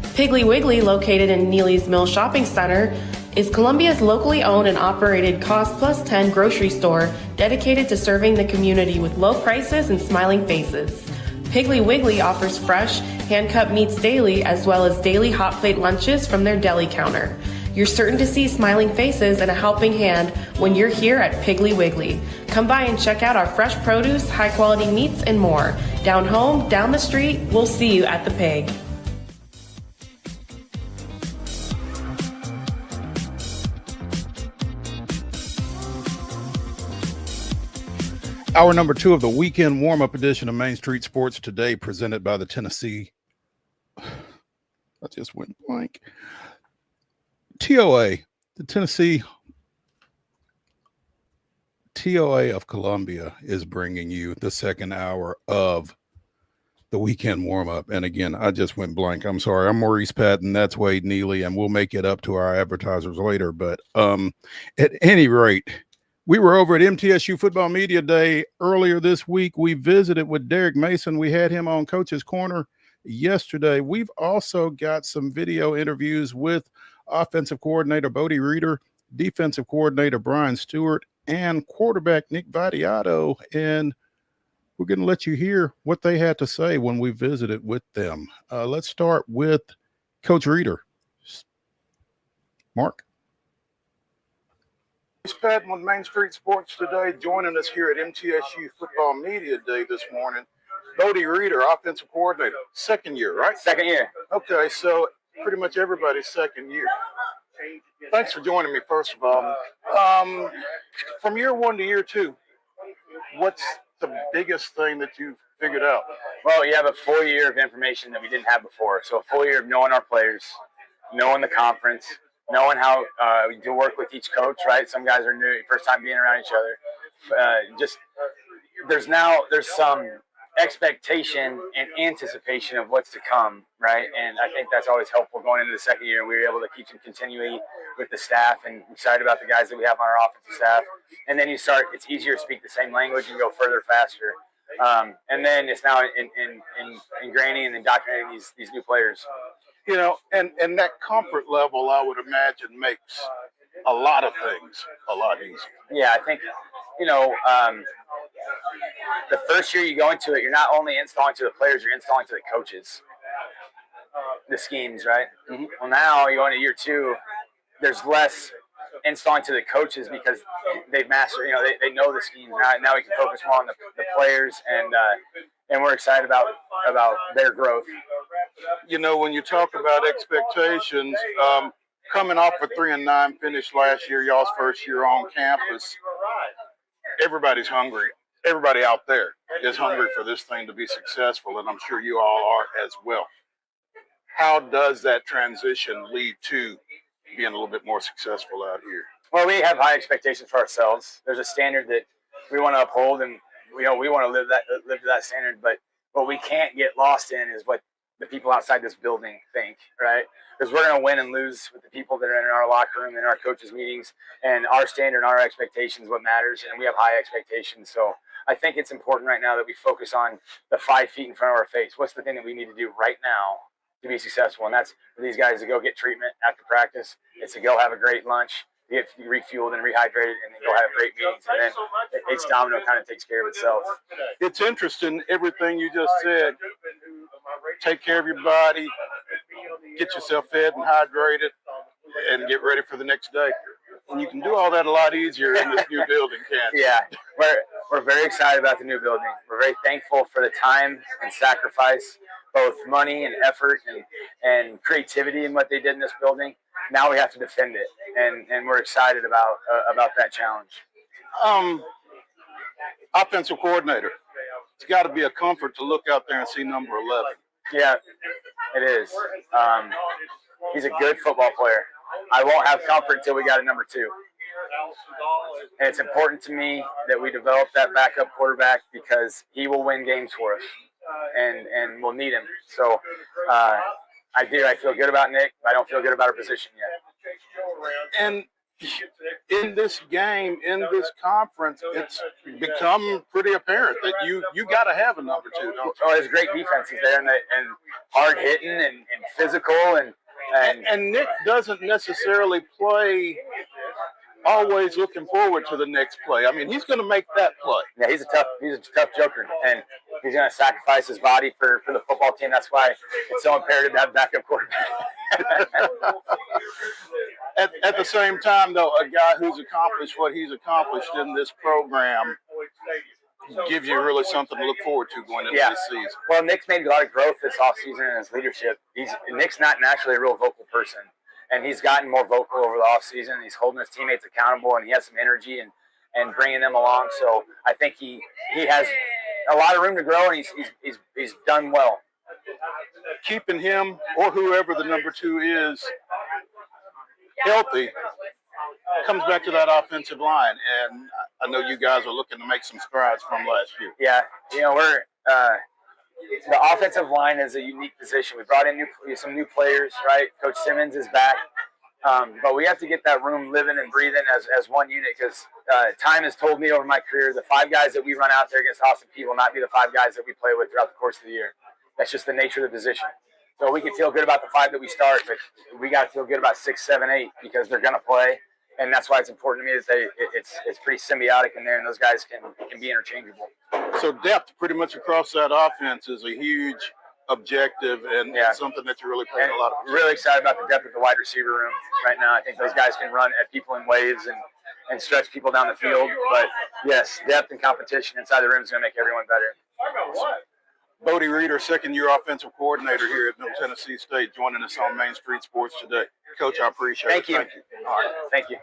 S12: Piggly Wiggly, located in Neely's Mill Shopping Center, is Columbia's locally owned and operated Cost Plus 10 grocery store dedicated to serving the community with low prices and smiling faces. Piggly Wiggly offers fresh, hand-cut meats daily as well as daily hot plate lunches from their deli counter. You're certain to see smiling faces and a helping hand when you're here at Piggly Wiggly. Come by and check out our fresh produce, high-quality meats, and more. Down home, down the street, we'll see you at the Pig.
S1: Hour number 2 of the weekend warm-up edition of Main Street Sports Today, presented by the Tennessee. I just went blank. TOA, the Tennessee TOA of Columbia is bringing you the second hour of the weekend warm-up. And again, I just went blank. I'm sorry. I'm Maurice Patton. That's Wade Neely, and we'll make it up to our advertisers later. But at any rate, we were over at MTSU Football Media Day earlier this week. We visited with Derek Mason. We had him on Coach's Corner yesterday. We've also got some video interviews with offensive coordinator Bodie Reeder, defensive coordinator Brian Stewart, and quarterback Nick Vadiato. And we're going to let you hear what they had to say when we visited with them. Let's start with Coach Reeder. Mark. Patton with Main Street Sports Today, joining us here at MTSU Football Media Day this morning. Bodie Reeder, offensive coordinator, second year, right?
S13: Second year.
S1: Okay, so pretty much everybody's second year. Thanks for joining me, first of all. From year 1 to year 2, what's the biggest thing that you've figured out?
S13: Well, you have a full year of information that we didn't have before. So a full year of knowing our players, knowing the conference, knowing how to work with each coach, right? Some guys are new, first time being around each other. There's some expectation and anticipation of what's to come, right? And I think that's always helpful going into the second year. And we were able to keep some continuity with the staff and excited about the guys that we have on our offensive staff. And then it's easier to speak the same language and go further faster. And then it's now ingraining and indoctrinating these new players.
S1: You know, and that comfort level, I would imagine, makes a lot of things a lot easier.
S13: Yeah, I think, the first year you go into it, you're not only installing to the players, you're installing to the coaches, the schemes, right? Mm-hmm. Well, now you go into year 2, there's less installing to the coaches because they've mastered, they know the schemes. Now we can focus more on the players, and we're excited about their growth.
S1: When you talk about expectations, coming off a 3-9 finish last year, y'all's first year on campus, everybody's hungry. Everybody out there is hungry for this thing to be successful, and I'm sure you all are as well. How does that transition lead to being a little bit more successful out here?
S13: Well, we have high expectations for ourselves. There's a standard that we want to uphold, and we want to live to that standard. But what we can't get lost in is what the people outside this building think, right? Because we're going to win and lose with the people that are in our locker room, in our coaches' meetings, and our standard and our expectations what matters, and we have high expectations. So I think it's important right now that we focus on the 5 feet in front of our face. What's the thing that we need to do right now to be successful? And that's for these guys to go get treatment after practice. It's to go have a great lunch, get refueled and rehydrated, and then go have great meetings. And then each domino kind of takes care of itself.
S1: It's interesting, everything you just said. Take care of your body, get yourself fed and hydrated, and get ready for the next day. And you can do all that a lot easier in this new building, can't you?
S13: Yeah, we're very excited about the new building. We're very thankful for the time and sacrifice, both money and effort and creativity in what they did in this building. Now we have to defend it, and we're excited about that challenge.
S1: Offensive coordinator. It's got to be a comfort to look out there and see number 11.
S13: Yeah, it is. He's a good football player. I won't have comfort until we got a number 2. And it's important to me that we develop that backup quarterback because he will win games for us, and we'll need him. So I feel good about Nick. I don't feel good about our position yet.
S1: And in this game, in this conference, it's become pretty apparent that you got to have a number 2, don't you?
S13: Oh, there's great defenses there, and hard hitting and physical,
S1: and Nick doesn't necessarily play always looking forward to the next play. I mean, he's going to make that play.
S13: Yeah, he's a tough joker, and he's going to sacrifice his body for the football team. That's why it's so imperative to have backup quarterback.
S1: At the same time, though, a guy who's accomplished what he's accomplished in this program gives you really something to look forward to going into this season.
S13: Well, Nick's made a lot of growth this offseason in his leadership. Nick's not naturally a real vocal person, and he's gotten more vocal over the offseason. He's holding his teammates accountable, and he has some energy and bringing them along. So I think he has a lot of room to grow, and he's done well.
S1: Keeping him or whoever the number 2 is healthy comes back to that offensive line, and I know you guys are looking to make some strides from last year.
S13: Yeah, we're the offensive line is a unique position. We brought in some new players, right? Coach Simmons is back, but we have to get that room living and breathing as one unit, because time has told me over my career the 5 guys that we run out there against Austin Peay will not be the 5 guys that we play with throughout the course of the year. That's just the nature of the position. So we can feel good about the 5 that we start, but we got to feel good about 6, 7, 8 because they're going to play, and that's why it's important to me that it's pretty symbiotic in there, and those guys can be interchangeable.
S1: So depth pretty much across that offense is a huge objective and something that you're really paying a lot of attention.
S13: Really excited about the depth of the wide receiver room right now. I think those guys can run at people in waves and stretch people down the field. But yes, depth and competition inside the rim is going to make everyone better.
S1: Bodie Reeder, second-year offensive coordinator here at Middle Tennessee State, joining us on Main Street Sports today. Coach, I appreciate it.
S13: Thank you.
S1: All right.
S13: Thank you.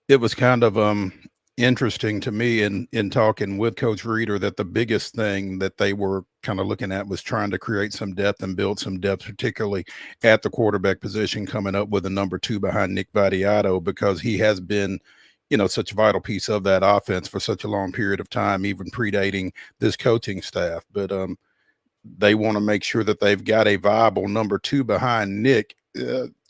S1: It was kind of interesting to me in talking with Coach Reeder that the biggest thing that they were kind of looking at was trying to create some depth and build some depth, particularly at the quarterback position, coming up with a number 2 behind Nick Vattiato, because he has been such a vital piece of that offense for such a long period of time, even predating this coaching staff. But they want to make sure that they've got a viable number 2 behind Nick,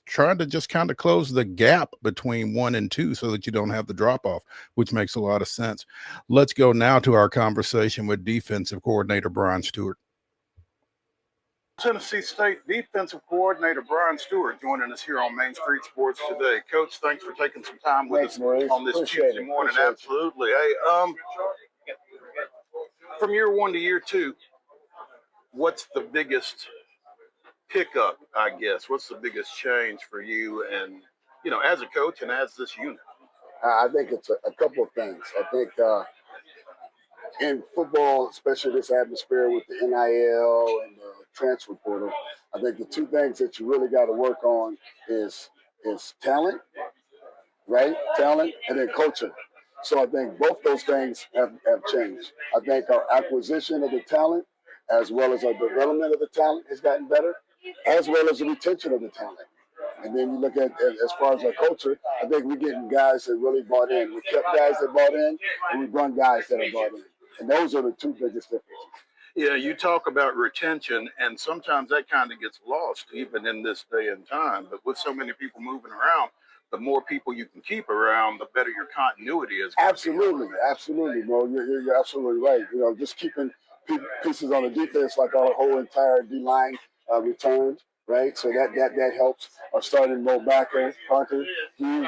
S1: trying to just kind of close the gap between 1 and 2 so that you don't have the drop off, which makes a lot of sense. Let's go now to our conversation with defensive coordinator Brian Stewart. Tennessee State defensive coordinator Brian Stewart joining us here on Main Street Sports today. Coach, thanks for taking some time with us on this Tuesday morning. Absolutely. Hey, from year 1 to year 2, what's the biggest pickup, I guess? What's the biggest change for you and, as a coach and as this unit?
S14: I think it's a couple of things. I think in football, especially this atmosphere with the NIL and the transfer portal, I think the 2 things that you really got to work on is talent, right? Talent, and then culture. So I think both those things have changed. I think our acquisition of the talent as well as our development of the talent has gotten better, as well as the retention of the talent. And then you look at as far as our culture, I think we're getting guys that really bought in. We kept guys that bought in, and we run guys that have bought in. And those are the 2 biggest differences.
S1: Yeah, you talk about retention, and sometimes that kind of gets lost even in this day and time. But with so many people moving around, the more people you can keep around, the better your continuity is.
S14: Absolutely, bro. You're absolutely right. Just keeping pieces on the defense, like our whole entire D-line returned, right? So that helps. Our starting Mo Parker, Hughes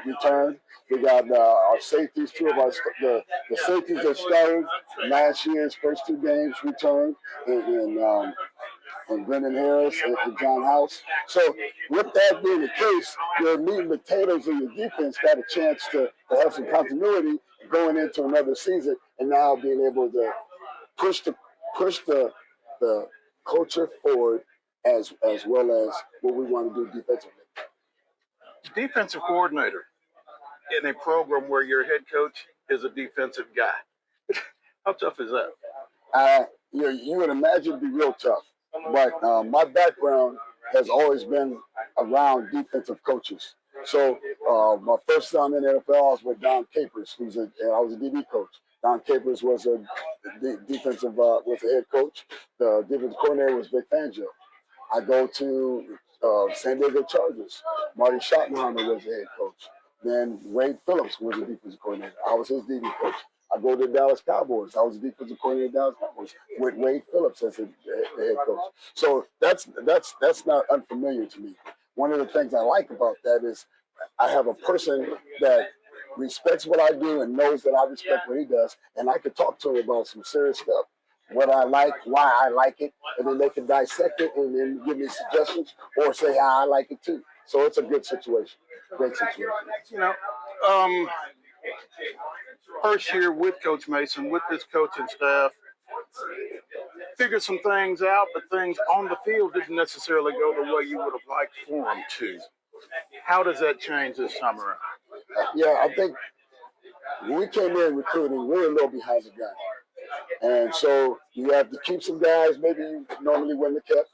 S14: returned. We got our safeties, 2 of the safeties that started last year's first 2 games returned, and Brendan Harris and John House. So with that being the case, your meat and potatoes of your defense got a chance to have some continuity going into another season, and now being able to push the culture forward as well as what we want to do defensively.
S1: Defensive coordinator in a program where your head coach is a defensive guy. How tough is that?
S14: You would imagine it'd be real tough, but my background has always been around defensive coaches. So my first time in the NFL, I was with Don Capers, I was a DB coach. Don Capers was a defensive was a head coach. The defensive coordinator was Vic Fangio. I go to San Diego Chargers. Marty Schottenheimer was the head coach. Then Wade Phillips was the defensive coordinator. I was his DB coach. I go to the Dallas Cowboys. I was the defensive coordinator of the Dallas Cowboys with Wade Phillips as the head coach. So that's not unfamiliar to me. One of the things I like about that is I have a person that respects what I do and knows that I respect what he does, and I could talk to him about some serious stuff. What I like, why I like it, and then they can dissect it and then give me suggestions or say how I like it too. So it's a good situation. Great situation.
S1: You know, first year with Coach Mason, with this coaching staff, figured some things out, but things on the field didn't necessarily go the way you would have liked for them to. How does that change this time around?
S14: Yeah, I think when we came in recruiting, we were a little behind the gun. And so you have to keep some guys maybe you normally wouldn't have kept.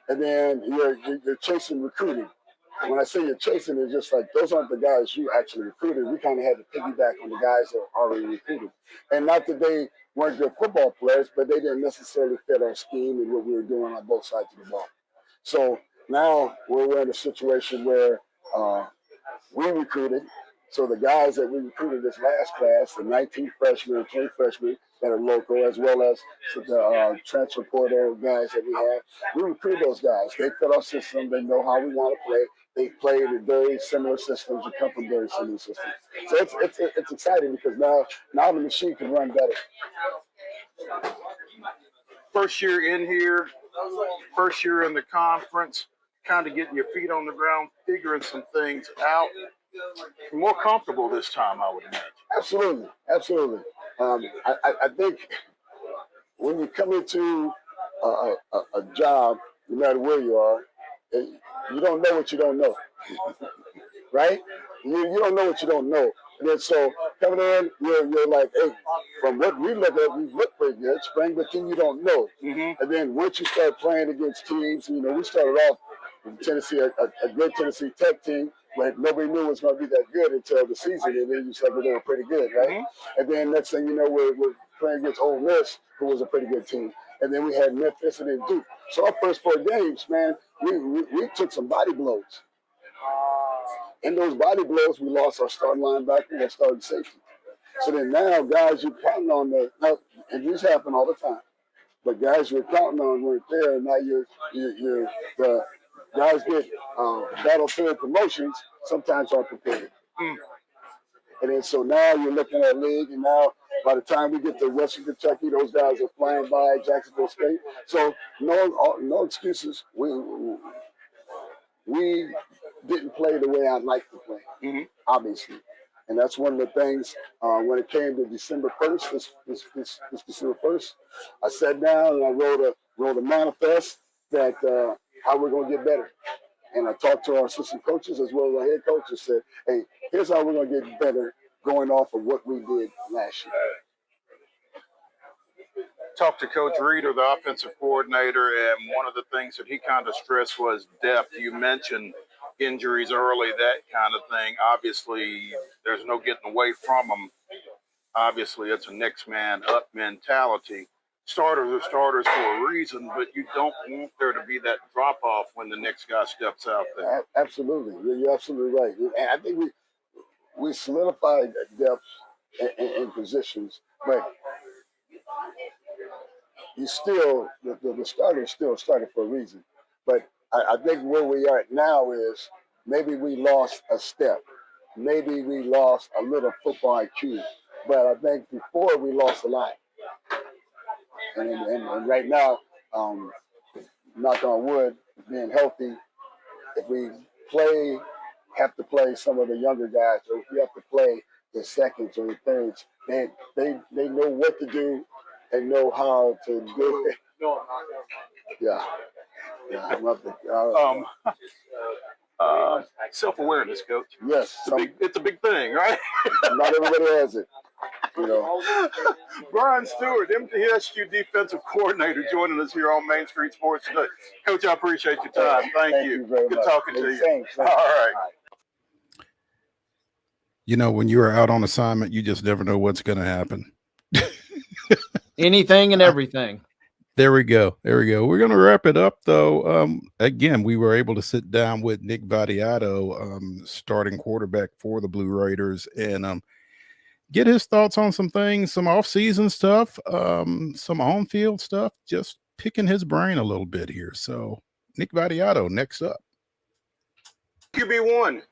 S14: And then you're chasing recruiting. When I say you're chasing, it's just like those aren't the guys you actually recruited. We kind of had to piggyback on the guys that were already recruited. And not that they weren't good football players, but they didn't necessarily fit our scheme and what we were doing on both sides of the ball. So now we're in a situation where we recruited. So the guys that we recruited this last class, the 19 freshmen and 20 freshmen that are local, as well as the transfer portal guys that we have, we recruit those guys. They fit our system. They know how we want to play. They play in very similar systems and come from very similar systems. So it's exciting because now the machine can run better.
S1: First year in here, first year in the conference, kind of getting your feet on the ground, figuring some things out. More comfortable this time, I would imagine.
S14: Absolutely. I think when you come into a job, no matter where you are, you don't know what you don't know, right? You don't know what you don't know. And then so coming in, you're like, hey, from what we look at, we look pretty good, spring, but then you don't know. Mm-hmm. And then once you start playing against teams, we started off with Tennessee, a good Tennessee Tech team, but nobody knew it was going to be that good until the season, and then you said they were pretty good, right? Mm-hmm. And then next thing you know, we're playing against Ole Miss, who was a pretty good team. And then we had Memphis and then Duke. So our first 4 games, man, we took some body blows. In those body blows, we lost our starting linebacker and our starting safety. So then now, guys, you're counting on and these happen all the time, but guys you're counting on weren't there, and now the guys get battlefield promotions sometimes aren't prepared. And then so now you're looking at a league, and now by the time we get to Western Kentucky, those guys are flying by Jacksonville State. So no excuses. We didn't play the way I'd like to play, obviously. And that's one of the things when it came to December 1st, this December 1st, I sat down and I wrote a manifest that how we're going to get better. And I talked to our assistant coaches as well as our head coach and said, hey, here's how we're going to get better going off of what we did last year.
S1: Talked to Coach Reeder, the offensive coordinator, and one of the things that he kind of stressed was depth. You mentioned injuries early, that kind of thing. Obviously, there's no getting away from them. Obviously, it's a next man up mentality. Starters are starters for a reason, but you don't want there to be that drop off when the next guy steps out there.
S14: Absolutely. You're absolutely right. And I think we solidified depth in positions, but you still, the starter still started for a reason. But I think where we are now is maybe we lost a step. Maybe we lost a little football IQ. But I think before we lost a lot. And right now, knock on wood, being healthy, if we have to play some of the younger guys, or if we have to play the seconds or the thirds, they know what to do and know how to do it. Yeah.
S1: Self-awareness, Coach.
S14: Yes.
S1: It's a big thing, right?
S14: Not everybody has it.
S1: Brian Stewart, MTSU defensive coordinator, joining us here on Main Street Sports today. Coach, I appreciate your time. Thank you.
S14: Very
S1: Good
S14: much.
S1: talking to you.
S14: Thanks.
S1: All right. When you are out on assignment, you just never know what's going to happen.
S2: Anything and everything.
S1: There we go. There we go. We're going to wrap it up, though. Again, we were able to sit down with Nick Vattiato, starting quarterback for the Blue Raiders, and get his thoughts on some things, some off-season stuff, some on-field stuff, just picking his brain a little bit here. So, Nick Vattiato, next up. QB1,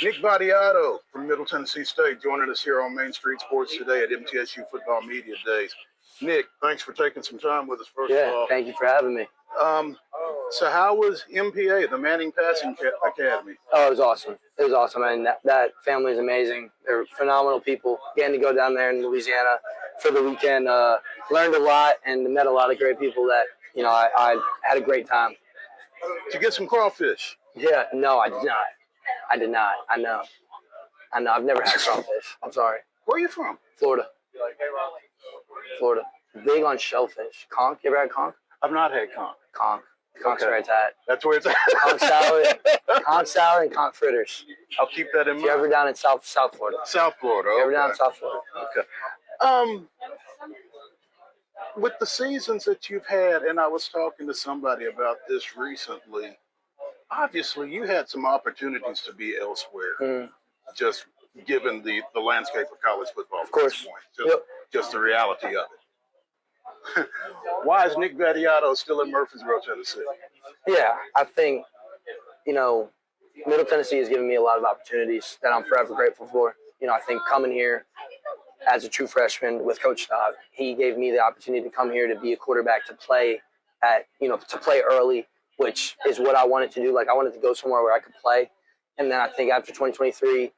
S1: Nick Vattiato from Middle Tennessee State, joining us here on Main Street Sports today at MTSU Football Media Days. Nick, thanks for taking some time with us, first of all.
S15: Thank you for having me.
S1: So how was MPA, the Manning Passing Academy?
S15: Oh, it was awesome. It was awesome. I mean, that family is amazing. They're phenomenal people. Getting to go down there in Louisiana for the weekend, learned a lot and met a lot of great people that, I had a great time.
S1: Did you get some crawfish?
S15: Yeah, no, I did not. I did not. I know. I've never had crawfish. I'm sorry.
S1: Where are you from?
S15: Florida. Big on shellfish. Conch. You ever had conch?
S1: I've not had conch.
S15: Conch's where it's at.
S1: That's where it's at.
S15: Conch salad and conch fritters.
S1: I'll keep that in mind.
S15: If you're ever down in South Florida.
S1: South Florida.
S15: If you're ever down in South Florida.
S1: Okay. With the seasons that you've had, and I was talking to somebody about this recently, obviously you had some opportunities to be elsewhere, just given the landscape of college football.
S15: Of course.
S1: Just the reality of it. Why is Nick Vattiato still in Murfreesboro, Tennessee?
S15: Yeah, I think, Middle Tennessee has given me a lot of opportunities that I'm forever grateful for. I think coming here as a true freshman with Coach Dodd, he gave me the opportunity to come here to be a quarterback, to play to play early, which is what I wanted to do. Like, I wanted to go somewhere where I could play. And then I think after 2023,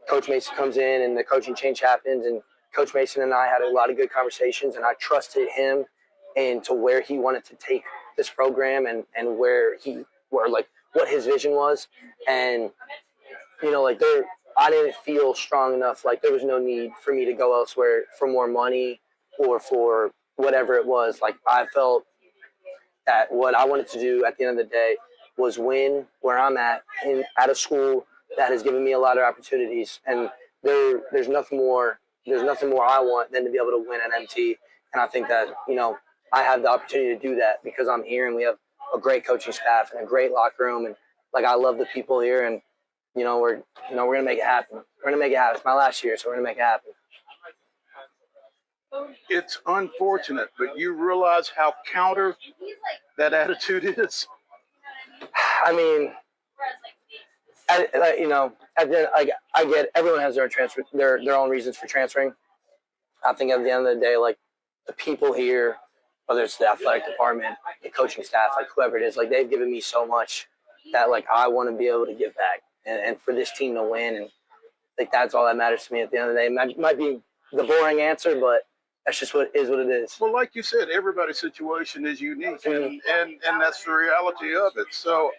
S15: Coach Mason comes in and the coaching change happens, and Coach Mason and I had a lot of good conversations, and I trusted him and to where he wanted to take this program and what his vision was. And, I didn't feel strong enough. Like, there was no need for me to go elsewhere for more money or for whatever it was. Like, I felt that what I wanted to do at the end of the day was win where I'm at a school that has given me a lot of opportunities. And there's nothing more I want than to be able to win at MT. And I think that, I have the opportunity to do that because I'm here and we have a great coaching staff and a great locker room. And I love the people here, and, we're going to make it happen. We're going to make it happen. It's my last year, so we're going to make it happen.
S1: It's unfortunate, but you realize how counter that attitude is?
S15: I mean, I get everyone has their own reasons for transferring. I think at the end of the day, the people here, whether it's the athletic department, the coaching staff, whoever it is, they've given me so much that I want to be able to give back and for this team to win. And that's all that matters to me at the end of the day. It might be the boring answer, but that's just what it is.
S1: Well, like you said, everybody's situation is unique, and that's the reality of it. So,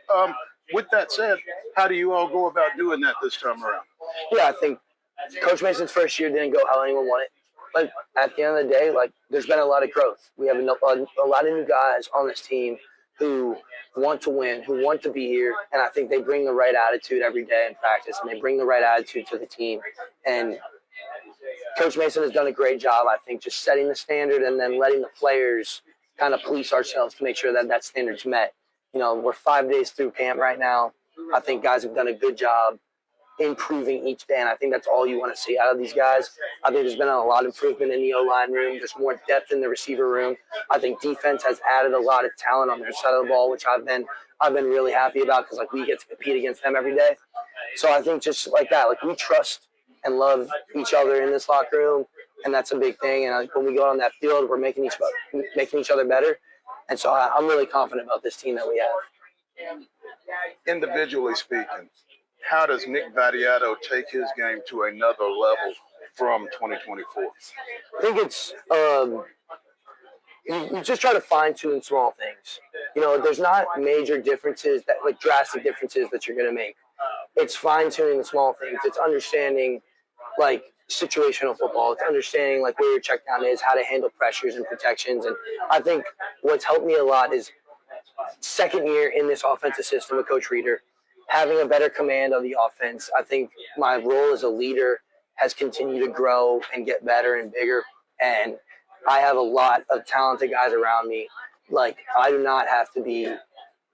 S1: with that said, how do you all go about doing that this time around?
S15: Yeah, I think Coach Mason's first year didn't go how anyone wanted. But at the end of the day, there's been a lot of growth. We have a lot of new guys on this team who want to win, who want to be here, and I think they bring the right attitude every day in practice, and they bring the right attitude to the team. And Coach Mason has done a great job, I think, just setting the standard and then letting the players kind of police ourselves to make sure that standard's met. We're 5 days through camp right now. I think guys have done a good job improving each day, and I think that's all you want to see out of these guys. I think there's been a lot of improvement in the O-line room. There's more depth in the receiver room. I think defense has added a lot of talent on their side of the ball, which I've been really happy about because we get to compete against them every day. So I think just like that, we trust and love each other in this locker room, and that's a big thing. And when we go on that field, we're making each other better. And so I'm really confident about this team that we have.
S1: Individually speaking, how does Nick Vattiato take his game to another level from 2024?
S15: I think it's you just try to fine-tune small things. There's not major differences, drastic differences that you're going to make. It's fine-tuning the small things. It's understanding, situational football. It's understanding, where your check down is, how to handle pressures and protections. And I think what's helped me a lot is second year in this offensive system with Coach Reeder, having a better command of the offense. I think my role as a leader has continued to grow and get better and bigger. And I have a lot of talented guys around me like, I do not have to be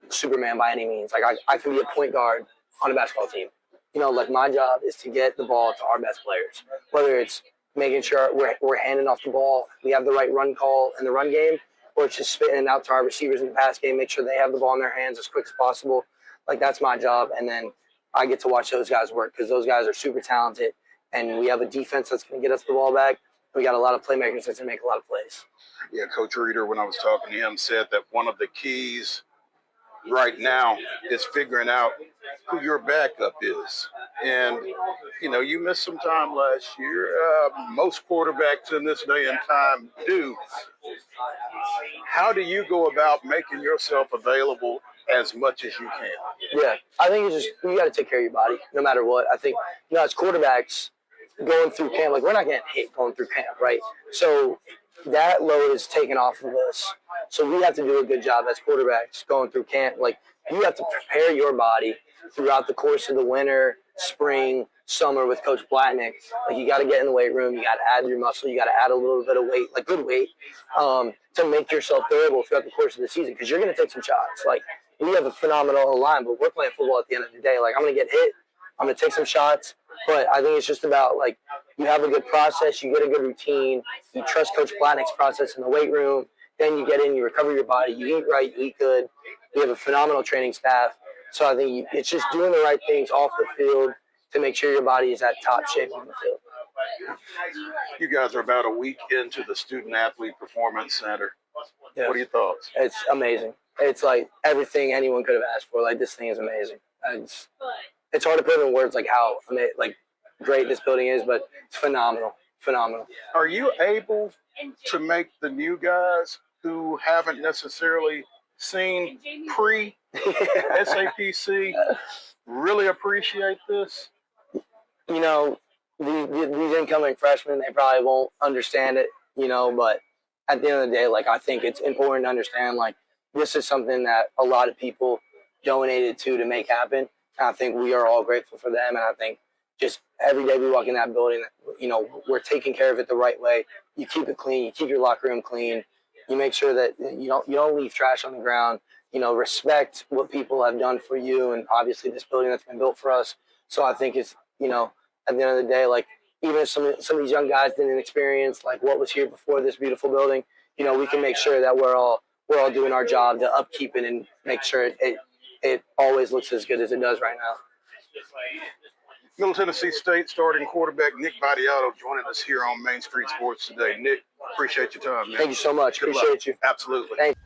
S15: Superman by any means. Like, I can be a point guard on a basketball team. You know, like, my job is to get the ball to our best players, whether it's making sure we're handing off the ball, we have the right run call in the run game, or it's just spitting it out to our receivers in the pass game, make sure they have the ball in their hands as quick as possible. Like, that's my job. And then I get to watch those guys work because those guys are super talented, and we have a defense that's going to get us the ball back. We got a lot of playmakers that's going to make a lot of plays.
S1: Yeah, Coach Reeder, when I was talking to him, said that one of the keys right now is figuring out who your backup is. And, you know, you missed some time last year. Most quarterbacks in this day and time do. How do you go about making yourself available as much as you can?
S15: Yeah, I think it's just, you got to take care of your body no matter what. I think, you know, as quarterbacks going through camp, like, we're not getting hit going through camp, right? So that load is taken off of us. So we have to do a good job as quarterbacks going through camp. Like, you have to prepare your body throughout the course of the winter, spring, summer with Coach Blatnick. Like, you got to get in the weight room. You got to add your muscle. You got to add a little bit of weight, like good weight, to make yourself durable throughout the course of the season, because you're going to take some shots. Like, we have a phenomenal line, but we're playing football at the end of the day. Like, I'm going to get hit. I'm going to take some shots. But I think it's just about, like, you have a good process. You get a good routine. You trust Coach Blatnick's process in the weight room. Then you get in, you recover your body. You eat right, you eat good. We have a phenomenal training staff. So I think it's just doing the right things off the field to make sure your body is at top shape on the field.
S1: You guys are about a week into the Student Athlete Performance Center.
S15: Yeah.
S1: What are your thoughts?
S15: It's amazing. It's like everything anyone could have asked for. Like, this thing is amazing. It's hard to put in words like how great this building is, but it's phenomenal. Phenomenal.
S1: Are you able to make the new guys who haven't necessarily seen pre-SAPC really appreciate this?
S15: You know, these incoming freshmen, they probably won't understand it, you know, but at the end of the day, like, I think it's important to understand, like, this is something that a lot of people donated to make happen. And I think we are all grateful for them. And I think just every day we walk in that building, you know, we're taking care of it the right way. You keep it clean. You keep your locker room clean. You make sure that you don't leave trash on the ground. You know, respect what people have done for you, and obviously this building that's been built for us. So I think it's, you know, at the end of the day, like, even if some of these young guys didn't experience like what was here before this beautiful building, you know, we can make sure that we're all doing our job to upkeep it and make sure it always looks as good as it does right now.
S1: Middle Tennessee State starting quarterback Nick Battiato joining us here on Main Street Sports today. Nick, appreciate your time, man.
S15: Thank you so much.
S1: Good
S15: Appreciate
S1: luck.
S15: you.
S1: Absolutely.
S15: Thank you.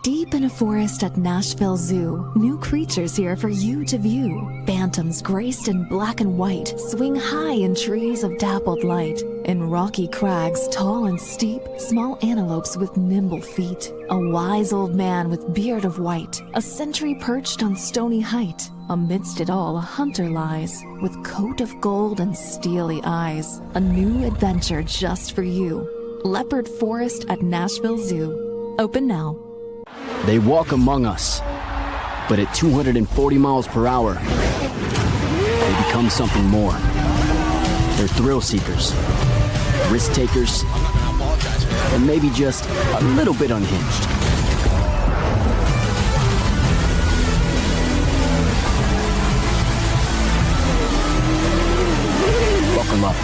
S5: Deep in a forest at Nashville Zoo, new creatures here for you to view. Phantoms graced in black and white swing high in trees of dappled light. In rocky crags, tall and steep, small antelopes with nimble feet. A wise old man with beard of white, a sentry perched on stony height. Amidst it all, a hunter lies, with coat of gold and steely eyes. A new adventure just for you. Leopard Forest at Nashville Zoo. Open now.
S10: They walk among us, but at 240 miles per hour, they become something more. They're thrill seekers, risk takers, and maybe just a little bit unhinged. Buckle up.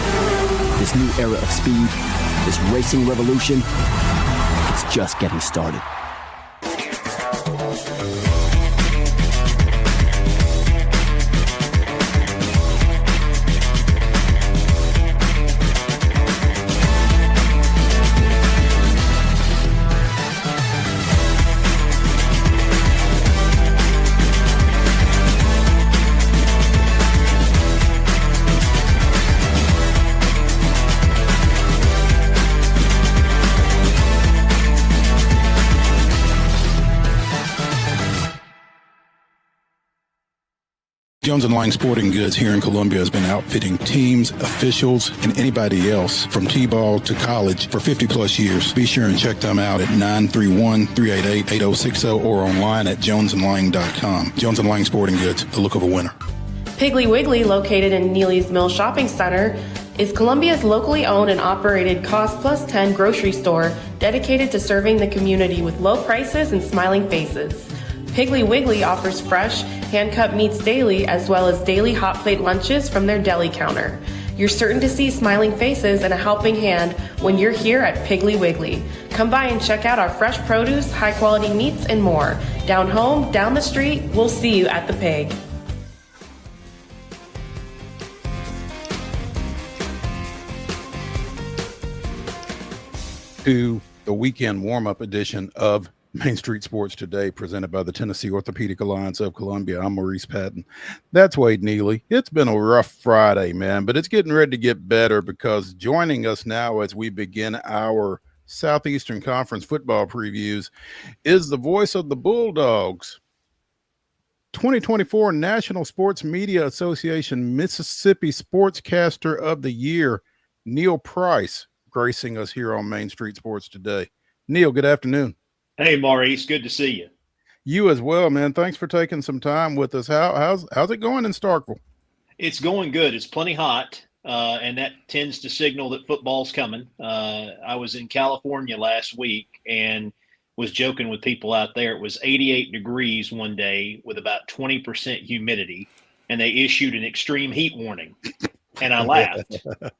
S10: This new era of speed, this racing revolution, it's just getting started.
S1: Jones & Lang Sporting Goods here in Columbia has been outfitting teams, officials, and anybody else from T-ball to college for 50-plus years. Be sure and check them out at 931-388-8060 or online at jonesandlang.com. Jones & Lang Sporting Goods, the look of a winner.
S12: Piggly Wiggly, located in Neely's Mill Shopping Center, is Columbia's locally owned and operated Cost Plus 10 grocery store dedicated to serving the community with low prices and smiling faces. Piggly Wiggly offers fresh, hand-cut meats daily as well as daily hot plate lunches from their deli counter. You're certain to see smiling faces and a helping hand when you're here at Piggly Wiggly. Come by and check out our fresh produce, high-quality meats, and more. Down home, down the street, we'll see you at the Pig.
S1: To the weekend warm-up edition of Main Street Sports Today, presented by the Tennessee Orthopedic Alliance of Columbia. I'm Maurice Patton. That's Wade Neely. It's been a rough Friday, man, but it's getting ready to get better, because joining us now as we begin our Southeastern Conference football previews is the voice of the Bulldogs, 2024 National Sports Media Association Mississippi Sportscaster of the Year, Neil Price, gracing us here on Main Street Sports Today. Neil, good afternoon.
S16: Hey, Maurice, good to see you.
S1: You as well, man. Thanks for taking some time with us. How's it going in Starkville?
S16: It's going good. It's plenty hot, and that tends to signal that football's coming. I was in California last week and was joking with people out there. It was 88 degrees one day with about 20% humidity, and they issued an extreme heat warning. And I laughed.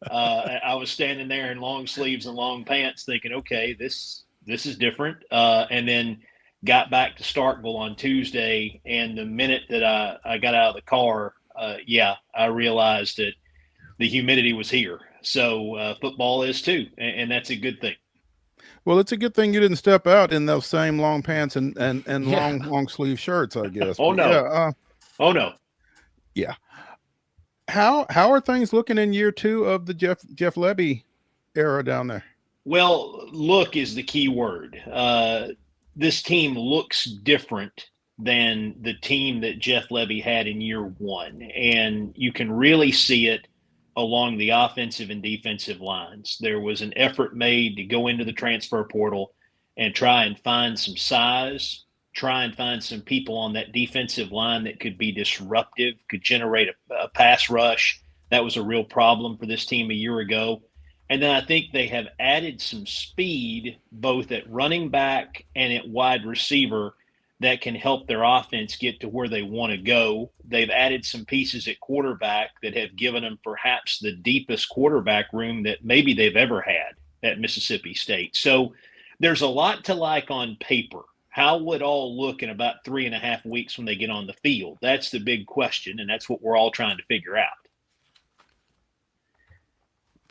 S16: I was standing there in long sleeves and long pants thinking, okay, this is different. And then got back to Starkville on Tuesday, and the minute that I got out of the car, I realized that the humidity was here. So football is too, and that's a good thing.
S1: Well, it's a good thing you didn't step out in those same long pants and long sleeve shirts, I guess.
S16: Oh, no.
S1: Yeah,
S16: oh, no.
S1: Yeah. How are things looking in year two of the Jeff Levy era down there?
S16: Well, look is the key word. This team looks different than the team that Jeff Levy had in year one, and you can really see it along the offensive and defensive lines. There was an effort made to go into the transfer portal and try and find some size, try and find some people on that defensive line that could be disruptive, could generate a pass rush. That was a real problem for this team a year ago. And then I think they have added some speed both at running back and at wide receiver that can help their offense get to where they want to go. They've added some pieces at quarterback that have given them perhaps the deepest quarterback room that maybe they've ever had at Mississippi State. So there's a lot to like on paper. How would all look in about 3.5 weeks when they get on the field? That's the big question, and that's what we're all trying to figure out.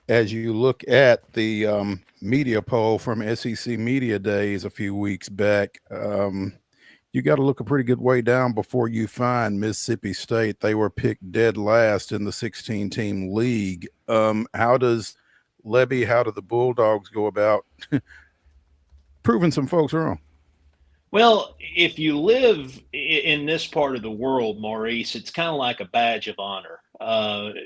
S1: As you look at the media poll from SEC Media Days a few weeks back, you got to look a pretty good way down before you find Mississippi State. They were picked dead last in the 16-team league. How does Levy, how do the Bulldogs go about proving some folks wrong?
S16: Well, if you live in this part of the world, Maurice, it's kind of like a badge of honor.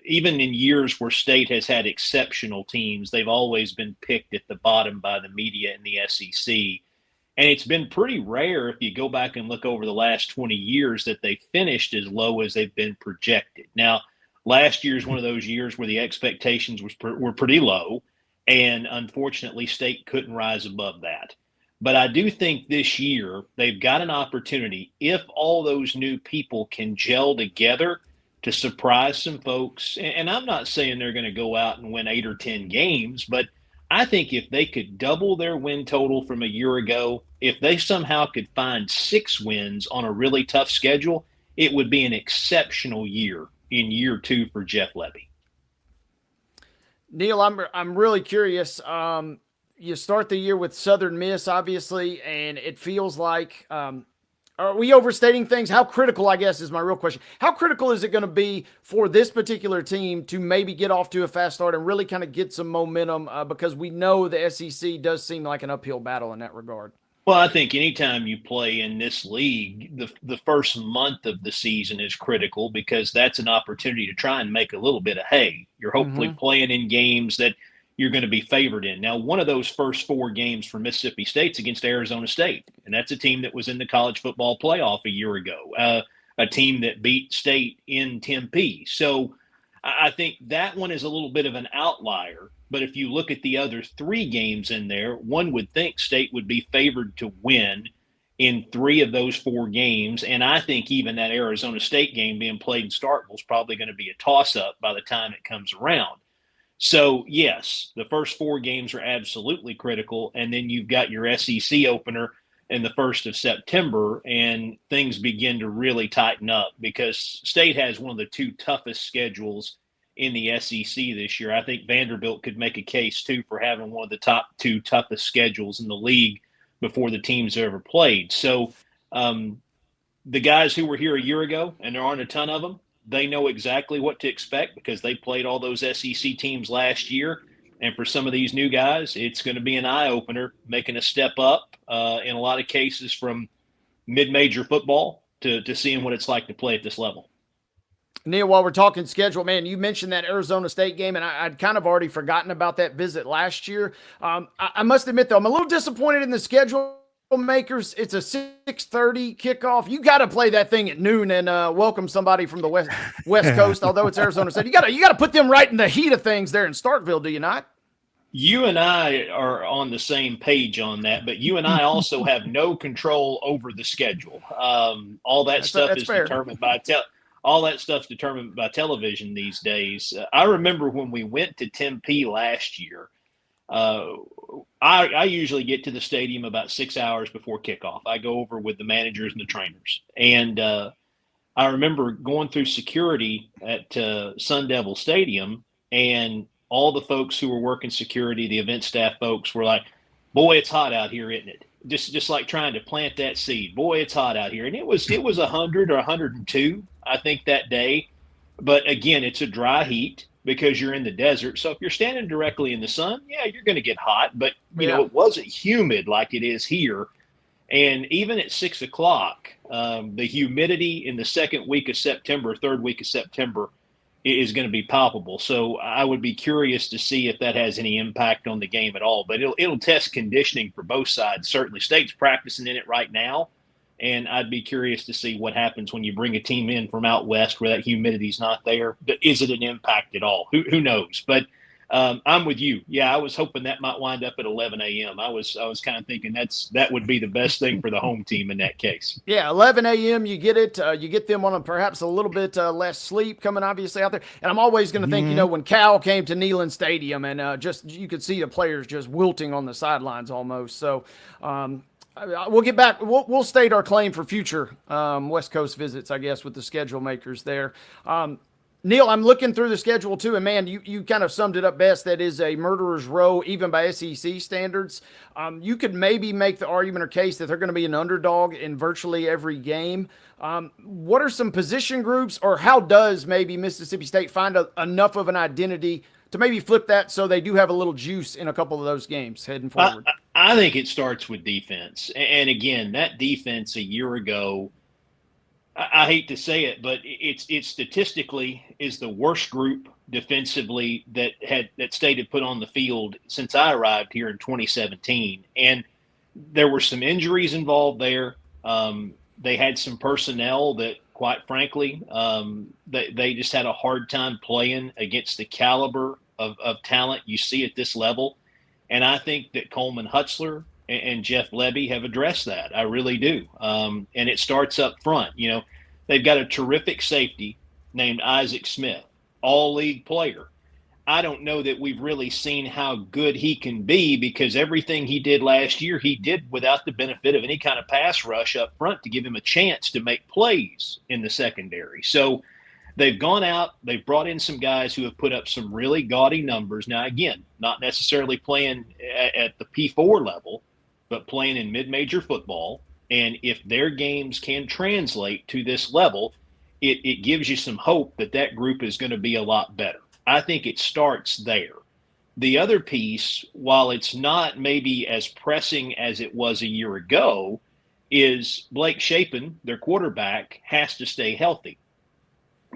S16: Even in years where State has had exceptional teams, they've always been picked at the bottom by the media in the SEC. And it's been pretty rare, if you go back and look over the last 20 years, that they finished as low as they've been projected. Now, last year's one of those years where the expectations were pretty low, and unfortunately, State couldn't rise above that. But I do think this year they've got an opportunity, if all those new people can gel together, to surprise some folks. And I'm not saying they're going to go out and win 8 or 10 games, but I think if they could double their win total from a year ago, if they somehow could find 6 wins on a really tough schedule, it would be an exceptional year in year 2 for Jeff Levy.
S2: Neil, I'm really curious. You start the year with Southern Miss, obviously, and it feels like are we overstating things? How critical, I guess, is my real question. How critical is it going to be for this particular team to maybe get off to a fast start and really kind of get some momentum? Because we know the SEC does seem like an uphill battle in that regard.
S16: Well, I think anytime you play in this league, the first month of the season is critical, because that's an opportunity to try and make a little bit of hay. You're hopefully playing in games that you're going to be favored in. Now, one of those first 4 games for Mississippi State's against Arizona State, and that's a team that was in the college football playoff a year ago. a team that beat State in Tempe. So I think that one is a little bit of an outlier. But if you look at the other 3 games in there, one would think State would be favored to win in 3 of those 4 games. And I think even that Arizona State game being played in Starkville is probably going to be a toss-up by the time it comes around. So, yes, the first 4 games are absolutely critical. And then you've got your SEC opener in the 1st of September, and things begin to really tighten up because State has one of the 2 toughest schedules in the SEC this year. I think Vanderbilt could make a case, too, for having one of the top 2 toughest schedules in the league before the teams ever played. So the guys who were here a year ago, and there aren't a ton of them, they know exactly what to expect because they played all those SEC teams last year. And for some of these new guys, it's going to be an eye-opener, making a step up in a lot of cases from mid-major football to seeing what it's like to play at this level.
S2: Neil, while we're talking schedule, man, you mentioned that Arizona State game, and I'd kind of already forgotten about that visit last year. I must admit, though, I'm a little disappointed in the schedule makers. It's a 6:30 kickoff. You got to play that thing at noon and welcome somebody from the West Coast, although it's Arizona State. You got to put them right in the heat of things there in Starkville, do you not?
S16: You and I are on the same page on that, but you and I also have no control over the schedule. All that stuff is determined by all that stuff's determined by television these days. I remember when we went to Tempe last year. I usually get to the stadium about 6 hours before kickoff. I go over with the managers and the trainers, and I remember going through security at Sun Devil Stadium, and all the folks who were working security, the event staff folks, were like, "Boy, it's hot out here, isn't it?" Just like trying to plant that seed. Boy, it's hot out here, and it was 100 or 102, I think, that day. But again, it's a dry heat because you're in the desert. So if you're standing directly in the sun, yeah, you're going to get hot. But you know, it wasn't humid like it is here. And even at 6 o'clock, the humidity in the second week of September, third week of September, is going to be palpable. So I would be curious to see if that has any impact on the game at all. But it'll test conditioning for both sides. Certainly, State's practicing in it right now, and I'd be curious to see what happens when you bring a team in from out west where that humidity's not there. But is it an impact at all? Who knows? But I'm with you. Yeah, I was hoping that might wind up at 11 a.m. I was kind of thinking that would be the best thing for the home team in that case.
S2: Yeah, 11 a.m. You get it. You get them on perhaps a little bit less sleep coming obviously out there. And I'm always going to think, you know, when Cal came to Neyland Stadium and just you could see the players just wilting on the sidelines almost. So we'll get back. We'll state our claim for future West Coast visits, I guess, with the schedule makers there. Neil, I'm looking through the schedule too, and man, you kind of summed it up best. That is a murderer's row, even by SEC standards. You could maybe make the argument or case that they're going to be an underdog in virtually every game. What are some position groups, or how does maybe Mississippi State find enough of an identity to maybe flip that so they do have a little juice in a couple of those games heading forward?
S16: I think it starts with defense. And again, that defense a year ago, I hate to say it, but it's statistically is the worst group defensively that State had put on the field since I arrived here in 2017. And there were some injuries involved there. They had some personnel that, quite frankly, they just had a hard time playing against the caliber of talent you see at this level. And I think that Coleman Hutzler and Jeff Lebby have addressed that. I really do. And it starts up front. You know, they've got a terrific safety named Isaac Smith, all-league player. I don't know that we've really seen how good he can be because everything he did last year, he did without the benefit of any kind of pass rush up front to give him a chance to make plays in the secondary. So they've gone out, they've brought in some guys who have put up some really gaudy numbers. Now, again, not necessarily playing at the P4 level, but playing in mid-major football. And if their games can translate to this level, it gives you some hope that that group is going to be a lot better. I think it starts there. The other piece, while it's not maybe as pressing as it was a year ago, is Blake Shapen, their quarterback, has to stay healthy.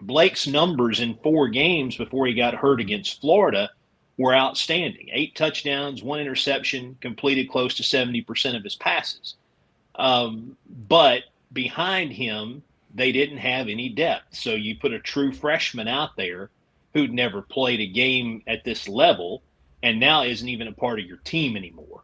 S16: Blake's numbers in 4 games before he got hurt against Florida were outstanding. 8 touchdowns, 1 interception, completed close to 70% of his passes. But behind him, they didn't have any depth. So you put a true freshman out there who'd never played a game at this level and now isn't even a part of your team anymore.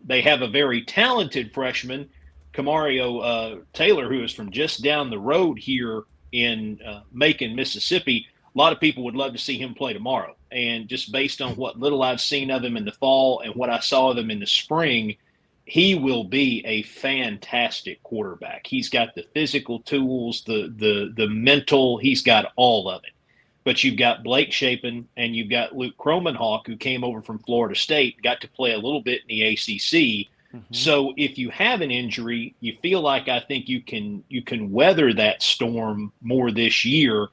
S16: They have a very talented freshman, Camario Taylor, who is from just down the road here in Macon, Mississippi. A lot of people would love to see him play tomorrow. And just based on what little I've seen of him in the fall and what I saw of him in the spring, he will be a fantastic quarterback. He's got the physical tools, the mental, he's got all of it. But you've got Blake Shapen and you've got Luke Kromenhawk, who came over from Florida State, got to play a little bit in the ACC. So if you have an injury, you feel like I think you can weather that storm more this year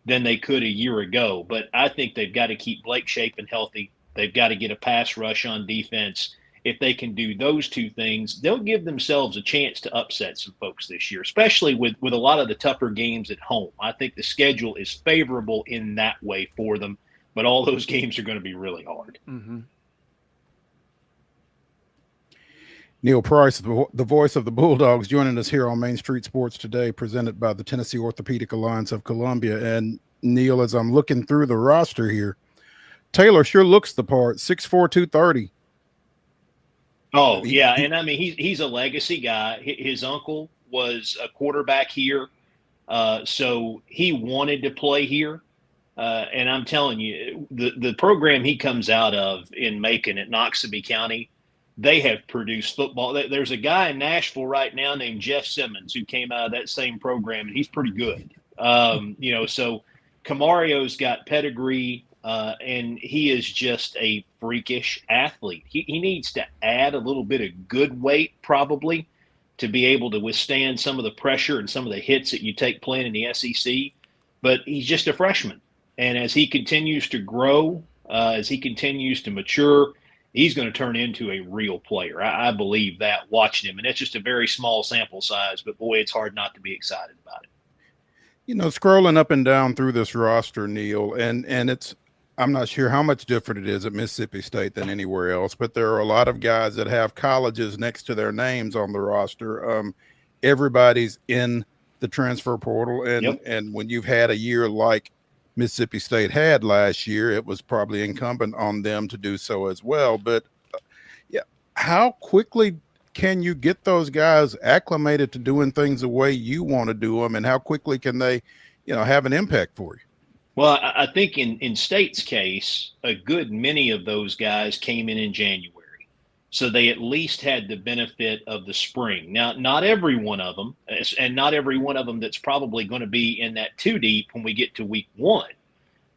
S16: than they could a year ago. But I think they've got to keep Blake Shapen healthy. They've got to get a pass rush on defense. If they can do those two things, they'll give themselves a chance to upset some folks this year, especially with a lot of the tougher games at home. I think the schedule is favorable in that way for them, but all those games are going to be really hard.
S1: Neil Price, the voice of the Bulldogs, joining us here on Main Street Sports Today, presented by the Tennessee Orthopedic Alliance of Columbia. And Neil, as I'm looking through the roster here, Taylor sure looks the part, 6'4", 230.
S16: Oh, yeah, and I mean, he's a legacy guy. His uncle was a quarterback here, so he wanted to play here. And I'm telling you, the program he comes out of in Macon at Noxubee County, they have produced football. There's a guy in Nashville right now named Jeff Simmons who came out of that same program, and he's pretty good. So Camario's got pedigree. And he is just a freakish athlete. He needs to add a little bit of good weight probably to be able to withstand some of the pressure and some of the hits that you take playing in the SEC. But he's just a freshman. And as he continues to grow, as he continues to mature, he's going to turn into a real player. I believe that watching him. And it's just a very small sample size, but boy, it's hard not to be excited about it.
S1: You know, scrolling up and down through this roster, Neil, and it's, I'm not sure how much different it is at Mississippi State than anywhere else, but there are a lot of guys that have colleges next to their names on the roster. Everybody's in the transfer portal, and when you've had a year like Mississippi State had last year, it was probably incumbent on them to do so as well. But yeah, how quickly can you get those guys acclimated to doing things the way you want to do them, and how quickly can they, have an impact for you?
S16: Well, I think in State's case, a good many of those guys came in January. So they at least had the benefit of the spring. Now, not every one of them, and not every one of them that's probably going to be in that 2 deep when we get to week 1.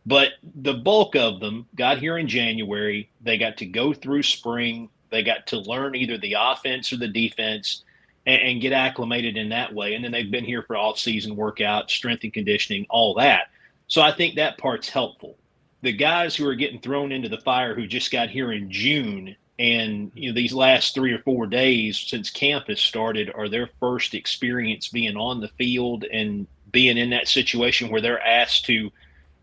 S16: But the bulk of them got here in January. They got to go through spring. They got to learn either the offense or the defense and get acclimated in that way. And then they've been here for off-season workouts, strength and conditioning, all that. So I think that part's helpful. The guys who are getting thrown into the fire who just got here in June and these last 3 or 4 days since camp has started are their first experience being on the field and being in that situation where they're asked to